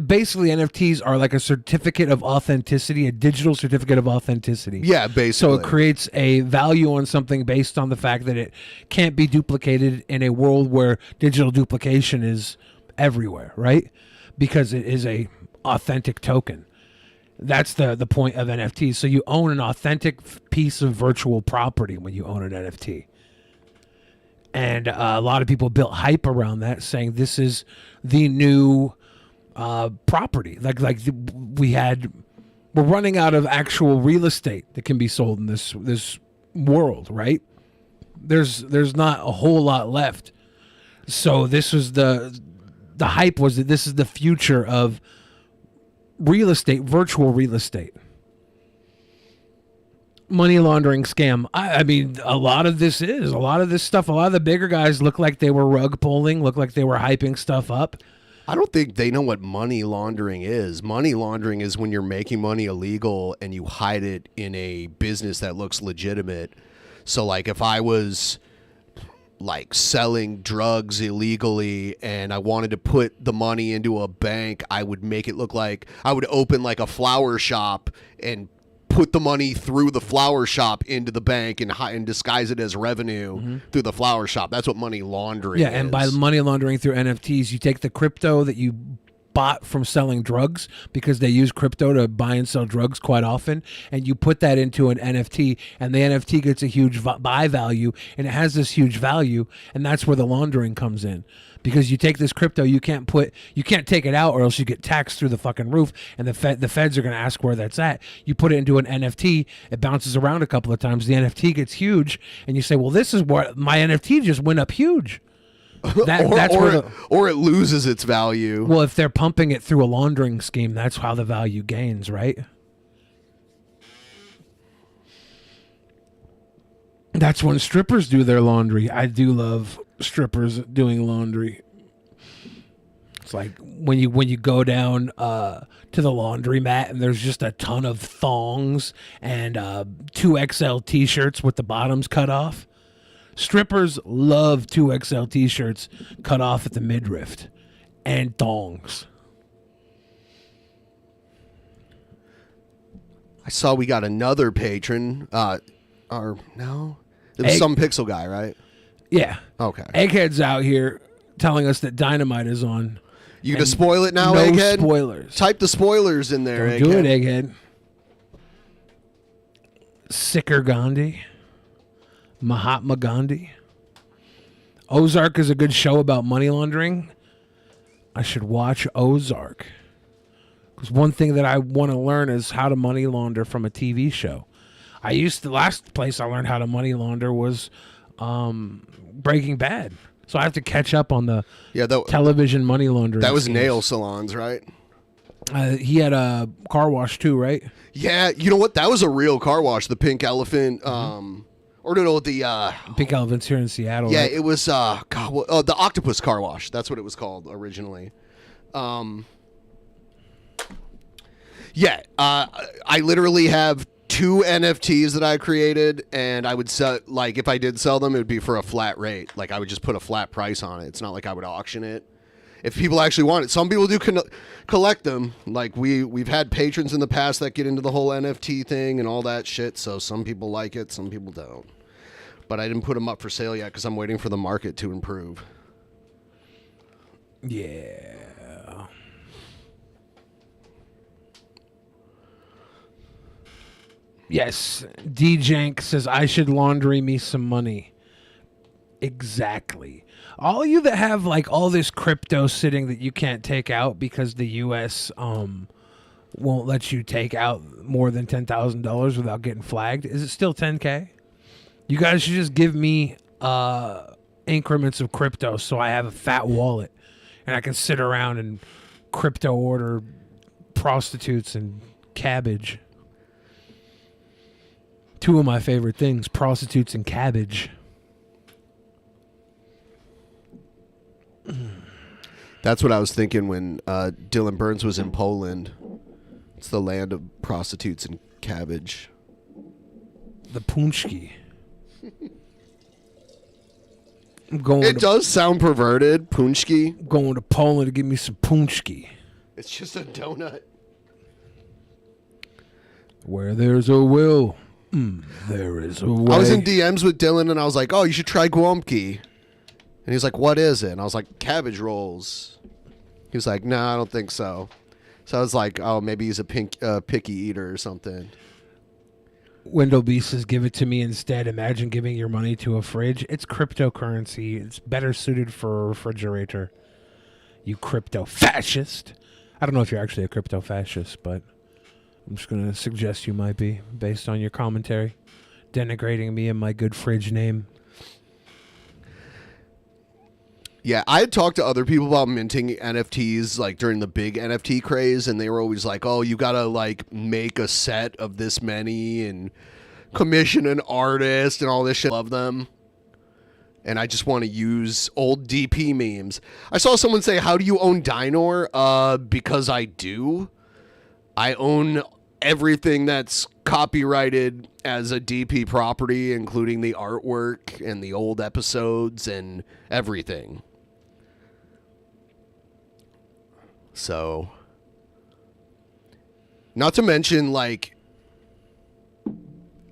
basically NFTs are like a certificate of authenticity, a digital certificate of authenticity. Yeah, basically. So it creates a value on something based on the fact that it can't be duplicated in a world where digital duplication is everywhere, right? Because it is a authentic token. That's the point of NFTs. So you own an authentic piece of virtual property when you own an NFT. And a lot of people built hype around that, saying this is the new property. We're running out of actual real estate that can be sold in this world, right? There's not a whole lot left. So this was the hype was that this is the future of real estate, virtual real estate. Money laundering scam. I mean, a lot of this stuff, a lot of the bigger guys look like they were rug pulling, look like they were hyping stuff up. I don't think they know what money laundering is. Money laundering is when you're making money illegal and you hide it in a business that looks legitimate. So, like, if I was, like, selling drugs illegally and I wanted to put the money into a bank, I would make it look like I would open, like, a flower shop and put the money through the flower shop into the bank and disguise it as revenue through the flower shop. That's what money laundering is. Yeah, and by money laundering through NFTs, you take the crypto that you bought from selling drugs, because they use crypto to buy and sell drugs quite often, and you put that into an NFT, and the NFT gets a huge buy value, and it has this huge value, and that's where the laundering comes in. Because you take this crypto, you can't take it out, or else you get taxed through the fucking roof, and the feds are going to ask where that's at. You put it into an NFT, it bounces around a couple of times, the NFT gets huge, and you say, well, this is what my NFT just went up huge. Or it loses its value. Well, if they're pumping it through a laundering scheme, that's how the value gains, right? That's when strippers do their laundry. I do love strippers doing laundry. It's like when you go down to the laundromat and there's just a ton of thongs and 2XL t-shirts with the bottoms cut off. Strippers love 2XL t-shirts cut off at the midriff and thongs. I saw we got another patron. It was some pixel guy, right? Yeah. Okay. Egghead's out here telling us that Dynamite is on. You gonna spoil it now, no Egghead? Spoilers. Type the spoilers in there, Don't Egghead. do it, Egghead. Sicker Gandhi. Mahatma Gandhi. Ozark is a good show about money laundering. I should watch Ozark. Because one thing that I want to learn is how to money launder from a TV show. The last place I learned how to money launder was Breaking Bad. So I have to catch up on the television money laundering. That was schemes. nail salons, right? He had a car wash too, right? Yeah, you know what? That was a real car wash. The Pink Elephant, or no, the Pink Elephant's here in Seattle. Yeah, right? it was the Octopus Car Wash. That's what it was called originally. I literally have 2 NFTs that I created, and I would sell, like, if I did sell them, it would be for a flat rate. Like, I would just put a flat price on it. It's not like I would auction it. If people actually want it. Some people do collect them. Like, we've had patrons in the past that get into the whole NFT thing and all that shit, so some people like it, some people don't. But I didn't put them up for sale yet because I'm waiting for the market to improve. Yeah. Yes, D-Jank says, I should laundry me some money. Exactly. All of you that have, like, all this crypto sitting that you can't take out because the U.S. won't let you take out more than $10,000 without getting flagged. Is it still 10K? You guys should just give me increments of crypto so I have a fat wallet and I can sit around and crypto order prostitutes and cabbage. 2 of my favorite things, prostitutes and cabbage. That's what I was thinking when Dylan Burns was in Poland. It's the land of prostitutes and cabbage. the punchki. I'm going. It does sound perverted, punchki. Going to Poland to get me some punchki. It's just a donut. Where there's a will, there is a way. I was in DMs with Dylan, and I was like, "Oh, you should try guamki." And he's like, "What is it?" And I was like, "Cabbage rolls." He was like, "No, I don't think so." So I was like, "Oh, maybe he's a picky eater or something." Window Beast says, "Give it to me instead. Imagine giving your money to a fridge. It's cryptocurrency. It's better suited for a refrigerator. You crypto fascist." I don't know if you're actually a crypto fascist, but I'm just going to suggest you might be based on your commentary, denigrating me and my good fridge name. Yeah, I had talked to other people about minting NFTs like during the big NFT craze, and they were always like, "Oh, you gotta like make a set of this many and commission an artist and all this shit." Love them, and I just want to use old DP memes. I saw someone say, "How do you own Dynor?" Because I do. I own everything that's copyrighted as a DP property, including the artwork and the old episodes and everything. So, not to mention, like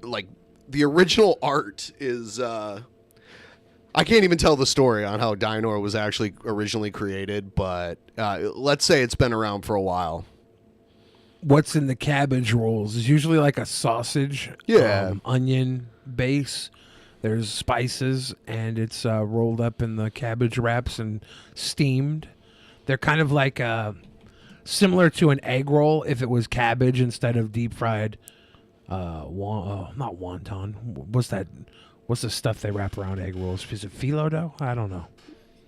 the original art is, I can't even tell the story on how Dynor was actually originally created, but let's say it's been around for a while. What's in the cabbage rolls is usually like a sausage, onion base. There's spices, and it's rolled up in the cabbage wraps and steamed. They're kind of like similar to an egg roll if it was cabbage instead of deep fried. Not wonton. What's that? What's the stuff they wrap around egg rolls? Is it phyllo dough? I don't know.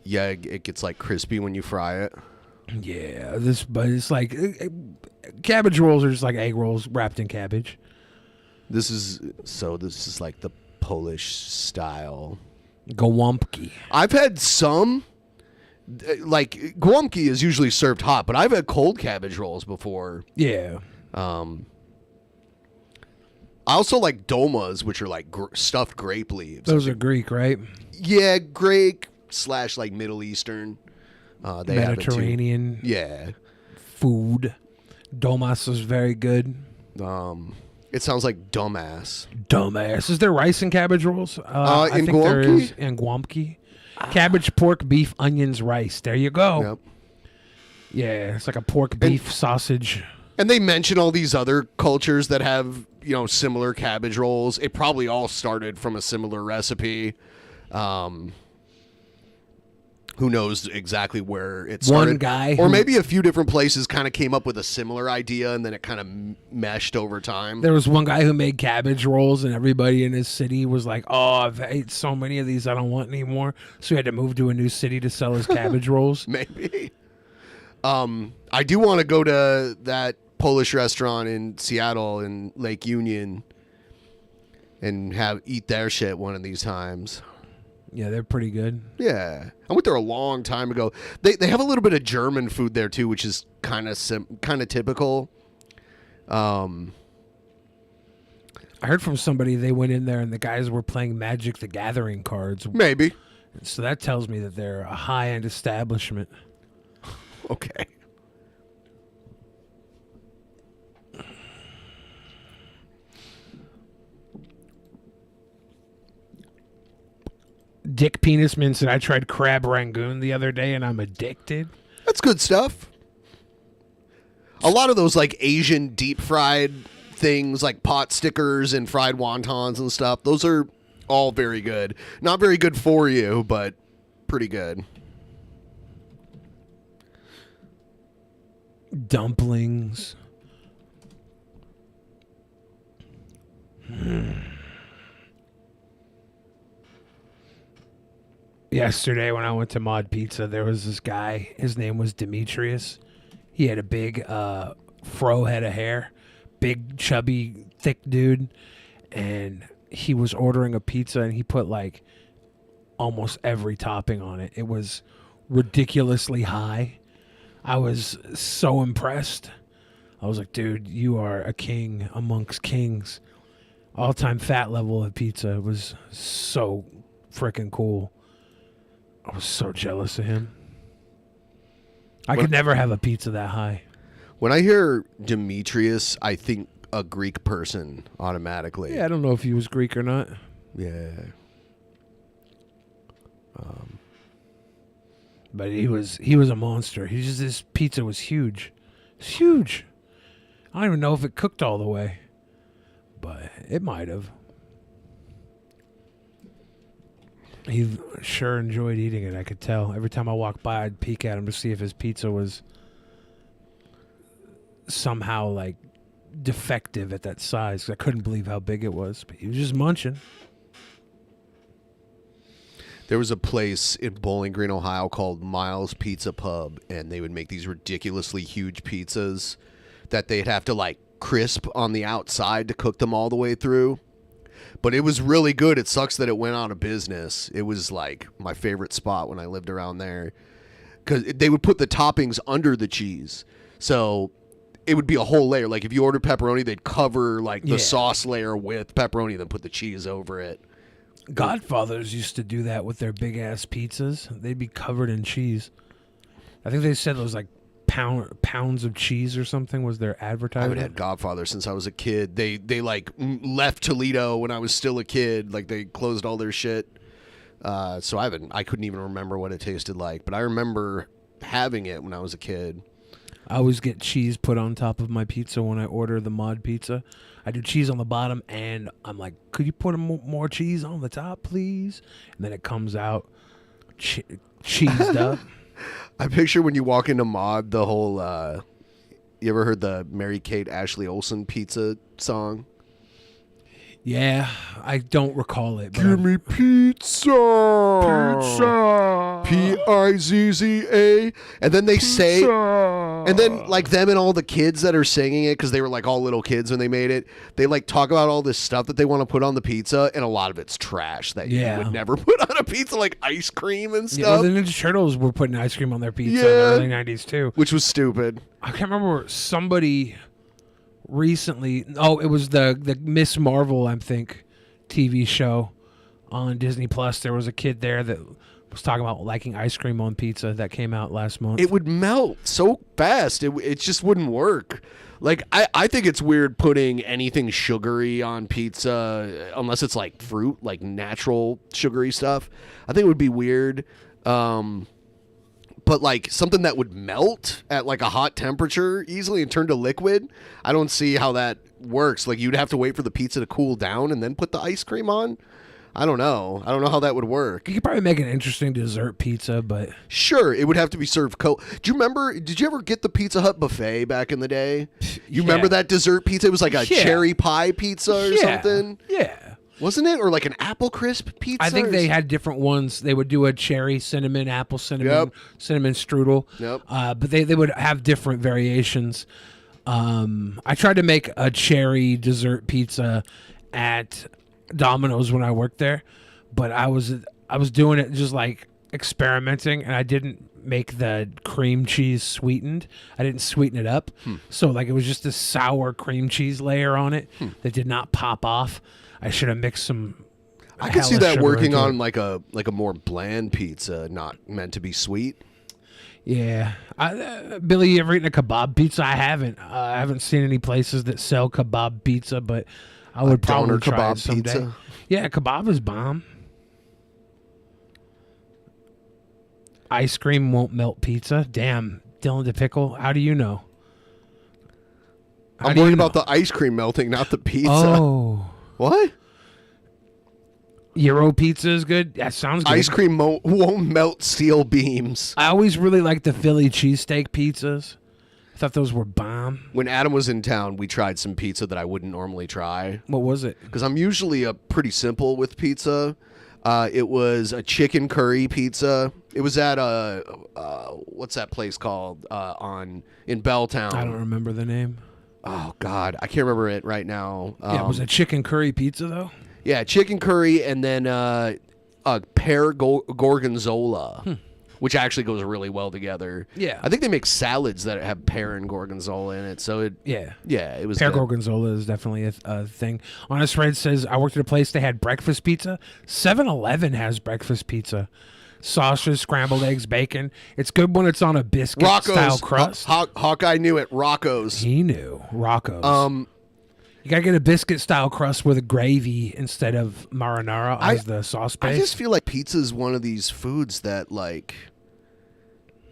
Yeah, it gets like crispy when you fry it. Yeah, but it's like cabbage rolls are just like egg rolls wrapped in cabbage. This is like the Polish style Gołąbki. I've had some. Like, guamki is usually served hot, but I've had cold cabbage rolls before. Yeah. I also like domas, which are like stuffed grape leaves. Those are Greek, right? Yeah, Greek / like Middle Eastern. They Mediterranean. Have it too. Yeah. Food. Domas is very good. It sounds like dumbass. Dumbass. Is there rice in cabbage rolls? I in think there guamki? is in guamki. Cabbage, pork, beef, onions, rice. There you go. Yep. Yeah, it's like a pork, beef, sausage. And they mention all these other cultures that have, similar cabbage rolls. It probably all started from a similar recipe. Who knows exactly where it started. One guy. Or maybe a few different places kind of came up with a similar idea, and then it kind of meshed over time. There was one guy who made cabbage rolls, and everybody in his city was like, "Oh, I've ate so many of these, I don't want any more." So he had to move to a new city to sell his cabbage rolls. Maybe. I do want to go to that Polish restaurant in Seattle in Lake Union and eat their shit one of these times. Yeah, they're pretty good. Yeah. I went there a long time ago. They have a little bit of German food there too, which is kind of typical. I heard from somebody they went in there and the guys were playing Magic the Gathering cards. Maybe. So that tells me that they're a high-end establishment. Okay. Dick Penisman said, "I tried crab rangoon the other day and I'm addicted." That's good stuff. A lot of those like Asian deep fried things like pot stickers and fried wontons and stuff, those are all very good. Not very good for you, but pretty good. Dumplings. Yesterday when I went to Mod Pizza, there was this guy. His name was Demetrius. He had a big fro head of hair. Big, chubby, thick dude. And he was ordering a pizza and he put like almost every topping on it. It was ridiculously high. I was so impressed. I was like, dude, you are a king amongst kings. all-time fat level of pizza. It was so freaking cool. I was so jealous of him. I could never have a pizza that high. When I hear Demetrius, I think a Greek person automatically. Yeah, I don't know if he was Greek or not. Yeah. But he was a monster. This pizza was huge. It's huge. I don't even know if it cooked all the way. But it might have. He sure enjoyed eating it, I could tell. Every time I walked by, I'd peek at him to see if his pizza was somehow, like, defective at that size. 'Cause I couldn't believe how big it was. But he was just munching. There was a place in Bowling Green, Ohio called Miles Pizza Pub, and they would make these ridiculously huge pizzas that they'd have to, like, crisp on the outside to cook them all the way through. But it was really good. It sucks that it went out of business. It was like my favorite spot when I lived around there, because they would put the toppings under the cheese. So it would be a whole layer. Like if you ordered pepperoni, they'd cover like the sauce layer with pepperoni, then put the cheese over it. Godfathers used to do that with their big ass pizzas. They'd be covered in cheese. I think they said it was like pounds of cheese or something was their I advertisement. haven't had Godfather since I was a kid. They like left Toledo when I was still a kid. Like they closed all their shit. So I couldn't even remember what it tasted like, but I remember having it when I was a kid. I always get cheese put on top of my pizza when I order the mod pizza. I do cheese on the bottom, and I'm like, could you put more cheese on the top, please? And then it comes out cheesed up. I picture when you walk into Mod, the whole, you ever heard the Mary-Kate Ashley Olsen pizza song? Yeah, I don't recall it. But Give me pizza! Pizza! P-I-Z-Z-A. And then they say, and then like them and all the kids that are singing it, because they were like all little kids when they made it, they like talk about all this stuff that they want to put on the pizza, and a lot of it's trash that you would never put on a pizza, like ice cream and stuff. Yeah, well, the Ninja Turtles were putting ice cream on their pizza in the early 90s too. Which was stupid. I can't remember somebody recently, it was the Miss Marvel, I think, TV show on Disney Plus. There was a kid there that was talking about liking ice cream on pizza that came out last month. It would melt so fast. It just wouldn't work. Like, I think it's weird putting anything sugary on pizza unless it's like fruit, like natural sugary stuff. I think it would be weird. But like something that would melt at like a hot temperature easily and turn to liquid, I don't see how that works. Like you'd have to wait for the pizza to cool down and then put the ice cream on. I don't know. I don't know how that would work. You could probably make an interesting dessert pizza, but sure, it would have to be served cold. Do you remember? Did you ever get the Pizza Hut buffet back in the day? You remember that dessert pizza? It was like a cherry pie pizza or something. Yeah. Wasn't it? Or like an apple crisp pizza? I think they had different ones. They would do a cherry, cinnamon, apple cinnamon, cinnamon strudel. Yep. But they would have different variations. I tried to make a cherry dessert pizza at Domino's when I worked there, but I was doing it just like experimenting, and I didn't make the cream cheese sweetened. I didn't sweeten it up. So like it was just a sour cream cheese layer on it that did not pop off. I should have mixed some. I could see that working on like a more bland pizza, not meant to be sweet. Yeah, Billy, you ever eaten a kebab pizza? I haven't. I haven't seen any places that sell kebab pizza, but I would probably try it someday. Pizza? Yeah, kebab is bomb. Ice cream won't melt pizza. Damn, Dylan DePickle, how do you know? I'm worried about the ice cream melting, not the pizza. Oh. What? Euro pizza is good? That sounds good. Ice cream won't melt steel beams. I always really liked the Philly cheesesteak pizzas. I thought those were bomb. When Adam was in town, we tried some pizza that I wouldn't normally try. What was it? Because I'm usually pretty simple with pizza. It was a chicken curry pizza. It was at what's that place called in Belltown? I don't remember the name. Oh God, I can't remember it right now. Yeah, it was a chicken curry pizza though. Yeah, chicken curry and then a pear gorgonzola. which actually goes really well together. Yeah. I think they make salads that have pear and gorgonzola in it. So it it was Pear good. gorgonzola is definitely a thing. Honest Red says, I worked at a place they had breakfast pizza. 7-Eleven has breakfast pizza. Sausage, scrambled eggs, bacon. It's good when it's on a biscuit-style crust. Hawkeye knew it. Rocco's. He knew. Rocco's. You gotta get a biscuit-style crust with a gravy instead of marinara as the sauce base. I just feel like pizza is one of these foods that, like,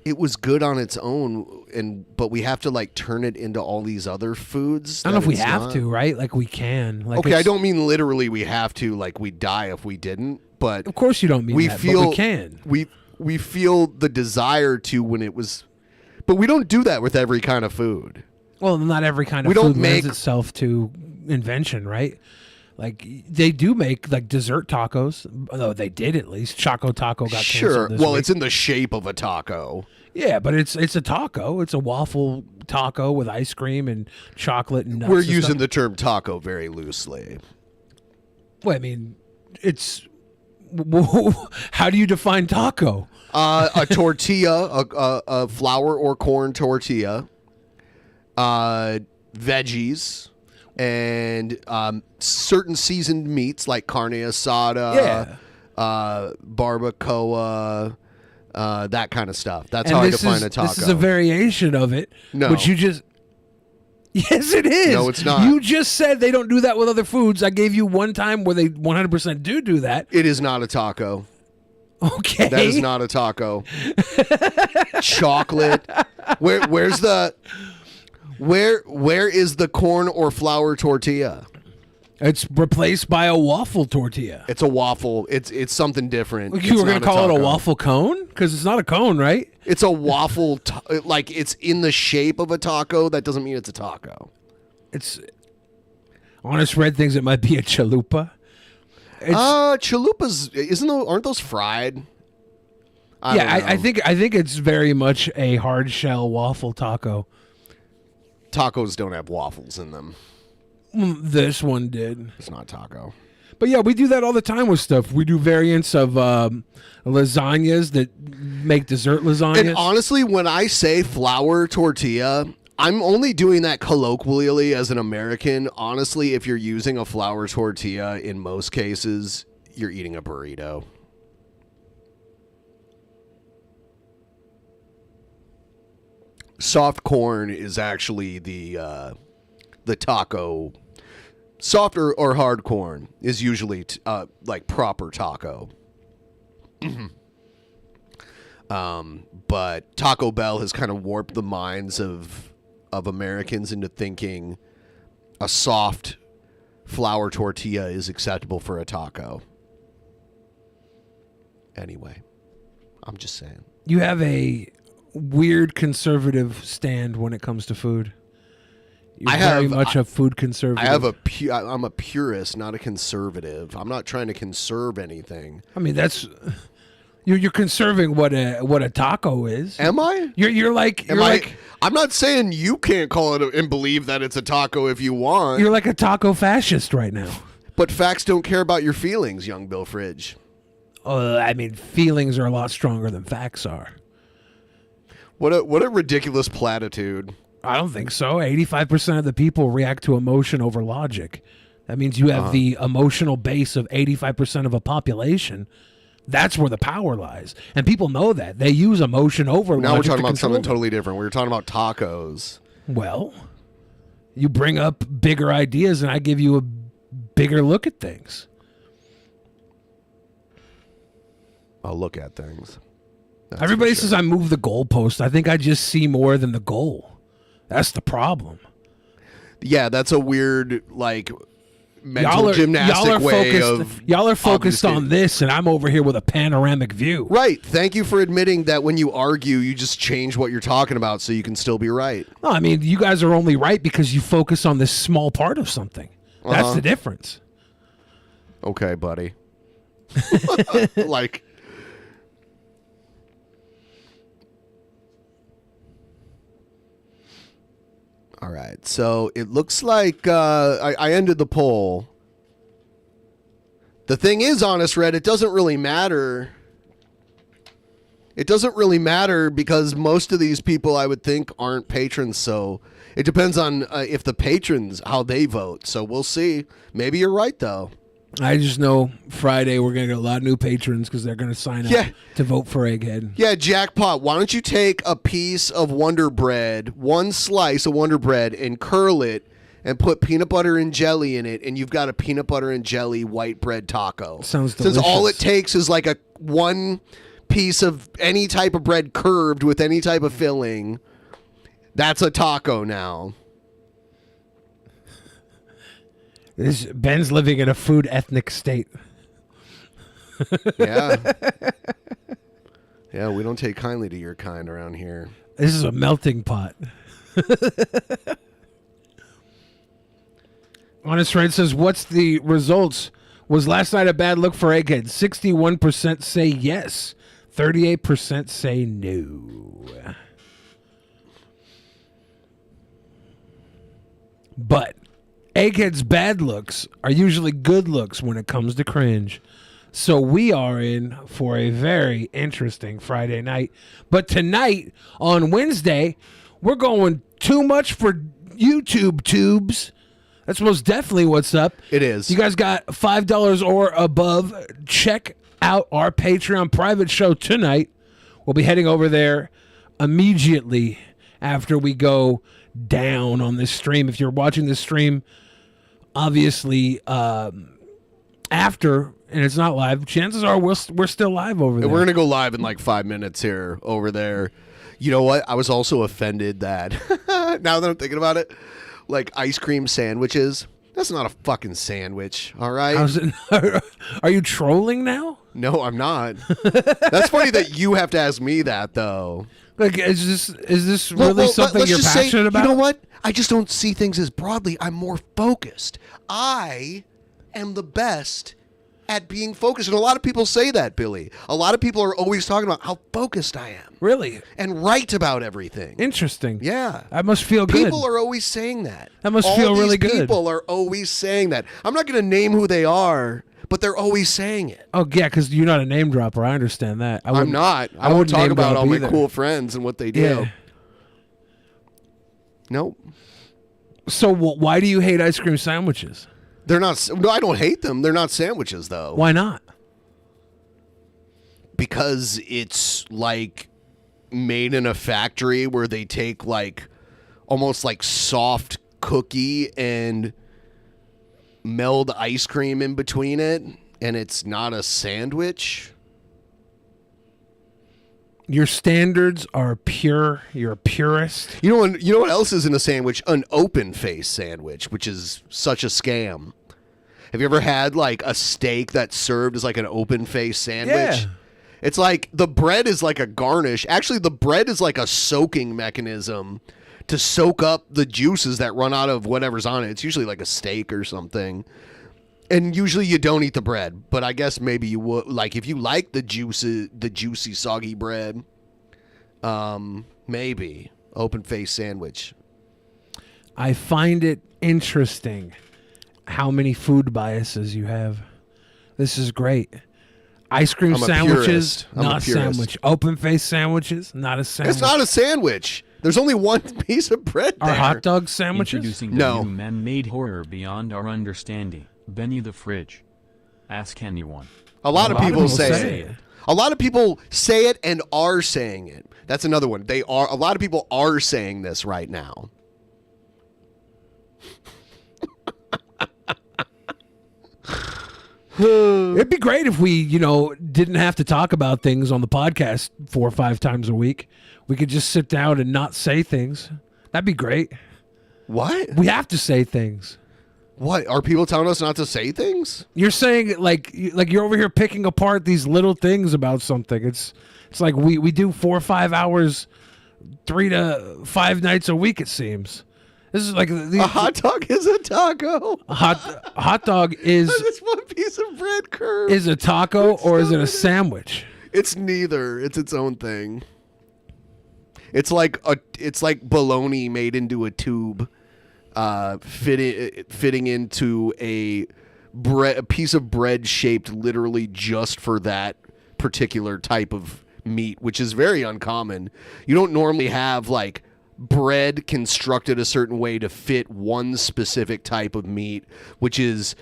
it was good on its own, but we have to, like, turn it into all these other foods. I don't know if we have to, right? Like, we can. Like, okay, I don't mean literally we have to, like, we'd die if we didn't. But of course you don't mean that, but we can. We feel the desire to when it was, but we don't do that with every kind of food. Well, not every kind of food lends itself to invention, right? Like they do make like dessert tacos. Although they did at least. Choco Taco got canceled this week. It's in the shape of a taco. Yeah, but it's a taco. It's a waffle taco with ice cream and chocolate and nuts. We're using the term taco very loosely. Well, I mean, it's. How do you define taco? A tortilla, a flour or corn tortilla, veggies, and certain seasoned meats like carne asada, barbacoa, that kind of stuff. That's how I define a taco. This is a variation of it, which you just... Yes, it is. No, it's not. You just said they don't do that with other foods. I gave you one time where they 100% do that. It is not a taco. Okay. That is not a taco. Chocolate. Where is the corn or flour tortilla? It's replaced by a waffle tortilla. It's a waffle. It's something different. You were going to call it a waffle cone? Because it's not a cone, right? It's a waffle, like it's in the shape of a taco. That doesn't mean it's a taco. It's Honest Red thinks it might be a chalupa. Chalupas aren't those fried? I think it's very much a hard shell waffle taco. Tacos don't have waffles in them. This one did. It's not taco. But yeah, we do that all the time with stuff. We do variants of lasagnas that make dessert lasagnas. And honestly, when I say flour tortilla, I'm only doing that colloquially as an American. Honestly, if you're using a flour tortilla, in most cases, you're eating a burrito. Soft corn is actually the taco. Soft or hard corn is usually like proper taco. But Taco Bell has kind of warped the minds of Americans into thinking a soft flour tortilla is acceptable for a taco. Anyway, I'm just saying. You have a weird conservative stand when it comes to food. You're very much a food conservative. I'm a purist, not a conservative. I'm not trying to conserve anything. I mean, that's you're conserving what a taco is. Am I? You're like I'm not saying you can't call it and believe that it's a taco if you want. You're like a taco fascist right now. But facts don't care about your feelings, young Bill Fridge. I mean, feelings are a lot stronger than facts are. What a ridiculous platitude. I don't think so. 85% of the people react to emotion over logic. That means you have the emotional base of 85% of a population. That's where the power lies. And people know that. They use emotion over logic. Now we're talking about something them. totally different. We were talking about tacos. Well, you bring up bigger ideas and I give you a bigger look at things. I'll look at things. That's Everybody says I move the goalpost. I think I just see more than the goal. That's the problem. Yeah, that's a weird, like, mental gymnastic way of... Y'all are focused on this, and I'm over here with a panoramic view. Right. Thank you for admitting that when you argue, you just change what you're talking about so you can still be right. No, I mean, you guys are only right because you focus on this small part of something. That's the difference. Okay, buddy. Like... All right, so it looks like I ended the poll. The thing is, Honest Red, it doesn't really matter It doesn't really matter because most of these people, I would think, aren't patrons. So it depends on if the patrons, how they vote. So we'll see. Maybe you're right, though. I just know Friday we're going to get a lot of new patrons because they're going to sign up to vote for Egghead. Yeah, Jackpot, why don't you take a piece of Wonder Bread, one slice of Wonder Bread, and curl it and put peanut butter and jelly in it, and you've got a peanut butter and jelly white bread taco. Sounds delicious. Since all it takes is like a one piece of any type of bread curved with any type of filling, that's a taco now. Ben's living in a food ethnic state. Yeah. Yeah, we don't take kindly to your kind around here. This is a melting pot. Honest Red says, what's the results? Was last night a bad look for Egghead? 61% say yes. 38% say no. But Egghead's bad looks are usually good looks when it comes to cringe. So we are in for a very interesting Friday night. But tonight, on Wednesday, we're going too much for YouTube tubes. That's most definitely what's up. It is. You guys got $5 or above. Check out our Patreon private show tonight. We'll be heading over there immediately after we go down on this stream. If you're watching this stream, obviously, after, and it's not live, chances are we're still live over there. We're going to go live in like 5 minutes here over there. You know what? I was also offended that, now that I'm thinking about it, like ice cream sandwiches. That's not a fucking sandwich, all right? Are you trolling now? No, I'm not. That's funny that you have to ask me that, though. Like, is this really something you're passionate about? You know what? I just don't see things as broadly. I'm more focused. I am the best at being focused. And a lot of people say that, Billy. A lot of people are always talking about how focused I am. Really? And right about everything. Interesting. Yeah. That must feel good. People are always saying that. That must feel really good. People are always saying that. I'm not going to name who they are, but they're always saying it. Oh, yeah, because you're not a name dropper. I understand that. I'm not. I won't talk about all my cool friends and what they do. Yeah. Nope. So why do you hate ice cream sandwiches? They're not. No, I don't hate them. They're not sandwiches, though. Why not? Because it's like made in a factory where they take like almost like soft cookie and meld ice cream in between it, and it's not a sandwich. Your standards are pure. You're a purist. You know what else isn't a sandwich? An open face sandwich, which is such a scam. Have you ever had like a steak that's served as like an open face sandwich? Yeah. It's like the bread is like a garnish. Actually, the bread is like a soaking mechanism to soak up the juices that run out of whatever's on it. It's usually like a steak or something. And usually you don't eat the bread, but I guess maybe you would. Like if you like the juicy, soggy bread, maybe open face sandwich. I find it interesting how many food biases you have. This is great. Ice cream sandwiches, not sandwich. Open face sandwiches, not a sandwich. It's not a sandwich. There's only one piece of bread there. Are hot dog sandwiches? Introducing the new man-made horror beyond our understanding. Benny the Fridge. Ask anyone. A lot of people say it. A lot of people say it and are saying it. That's another one. A lot of people are saying this right now. It'd be great if we, didn't have to talk about things on the podcast 4 or 5 times a week. We could just sit down and not say things. That'd be great. What? We have to say things. What? Are people telling us not to say things? You're saying like you're over here picking apart these little things about something. It's like we do 4 or 5 hours, 3 to 5 nights a week, it seems. This is like a hot dog is a taco. A hot dog is this one piece of bread curve. Is a taco or is it a sandwich? It's neither. It's its own thing. It's like bologna made into a tube, fitting into a piece of bread shaped literally just for that particular type of meat, which is very uncommon. You don't normally have like bread constructed a certain way to fit one specific type of meat, which is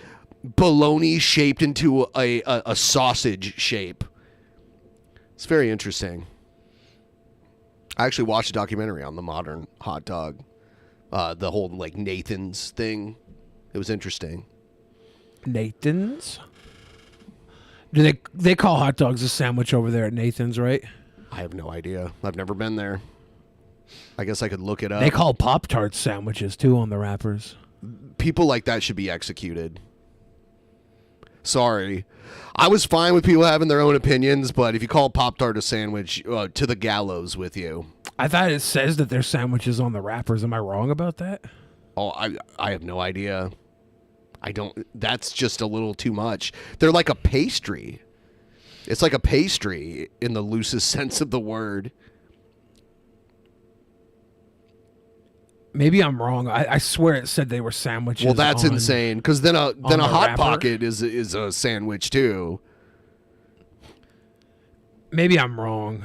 bologna shaped into a sausage shape. It's very interesting. I actually watched a documentary on the modern hot dog, the whole like Nathan's thing. It was interesting. Nathan's? Do they call hot dogs a sandwich over there at Nathan's, right? I have no idea. I've never been there. I guess I could look it up. They call Pop-Tarts sandwiches too on the wrappers. People like that should be executed. Sorry. I was fine with people having their own opinions, but if you call Pop-Tart a sandwich, to the gallows with you. I thought it says that there's sandwiches on the wrappers. Am I wrong about that? Oh, I have no idea. That's just a little too much. They're like a pastry. It's like a pastry in the loosest sense of the word. Maybe I'm wrong. I swear it said they were sandwiches. Well, that's insane. Because then a Hot wrapper. Pocket is a sandwich too. Maybe I'm wrong.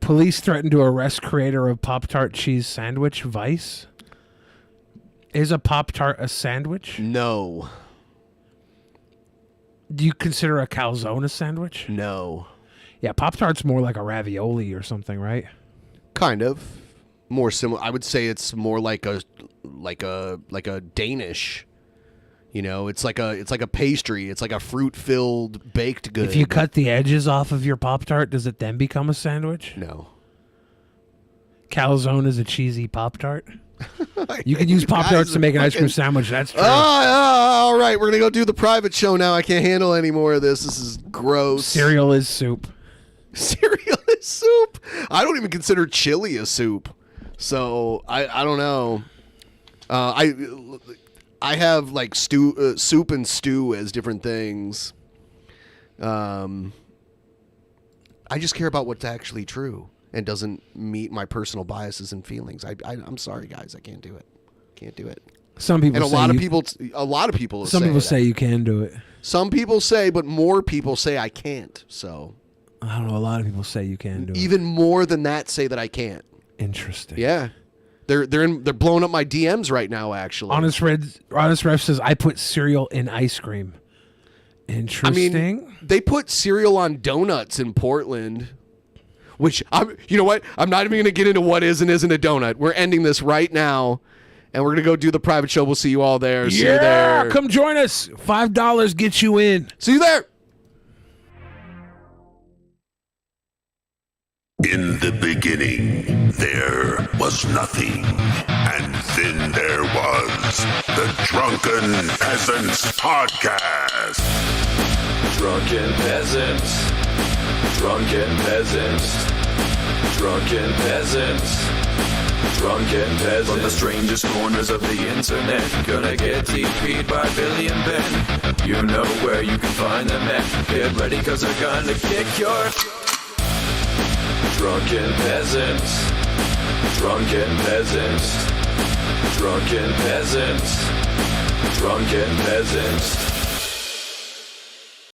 Police threatened to arrest creator of Pop-Tart cheese sandwich, Vice. Is a Pop-Tart a sandwich? No. Do you consider a calzone a sandwich? No. Yeah, Pop-Tart's more like a ravioli or something, right? Kind of. More similar. I would say it's more like a Danish. You know, it's like a pastry. It's like a fruit-filled baked good. If you cut the edges off of your Pop-Tart, does it then become a sandwich? No. Calzone is a cheesy Pop-Tart? You can use Pop-Tarts to make an ice cream sandwich. That's true. All right, we're going to go do the private show now. I can't handle any more of this. This is gross. Cereal is soup. Cereal is soup? I don't even consider chili a soup. So, I don't know. I have like soup and stew as different things. I just care about what's actually true and doesn't meet my personal biases and feelings. I'm sorry, guys. I can't do it. Can't do it. Some people and say a lot of people some people say you can do it. Some people say, but more people say I can't. So I don't know. A lot of people say you can do it. Even more than that say that I can't. Interesting. Yeah. They're blowing up my DMs right now, actually. Honest Ref says, I put cereal in ice cream. Interesting. I mean, they put cereal on donuts in Portland, which, you know what? I'm not even going to get into what is and isn't a donut. We're ending this right now, and we're going to go do the private show. We'll see you all there. See you there. Come join us. $5 gets you in. See you there. In the beginning, there was nothing. And then there was the Drunken Peasants Podcast. Drunken Peasants. Drunken Peasants. Drunken Peasants. Drunken Peasants. From the strangest corners of the internet, gonna get TP'd by Billy and Ben. You know where you can find them at. Get ready, cause they're gonna kick your... Drunken Peasants. Drunken Peasants. Drunken Peasants. Drunken Peasants.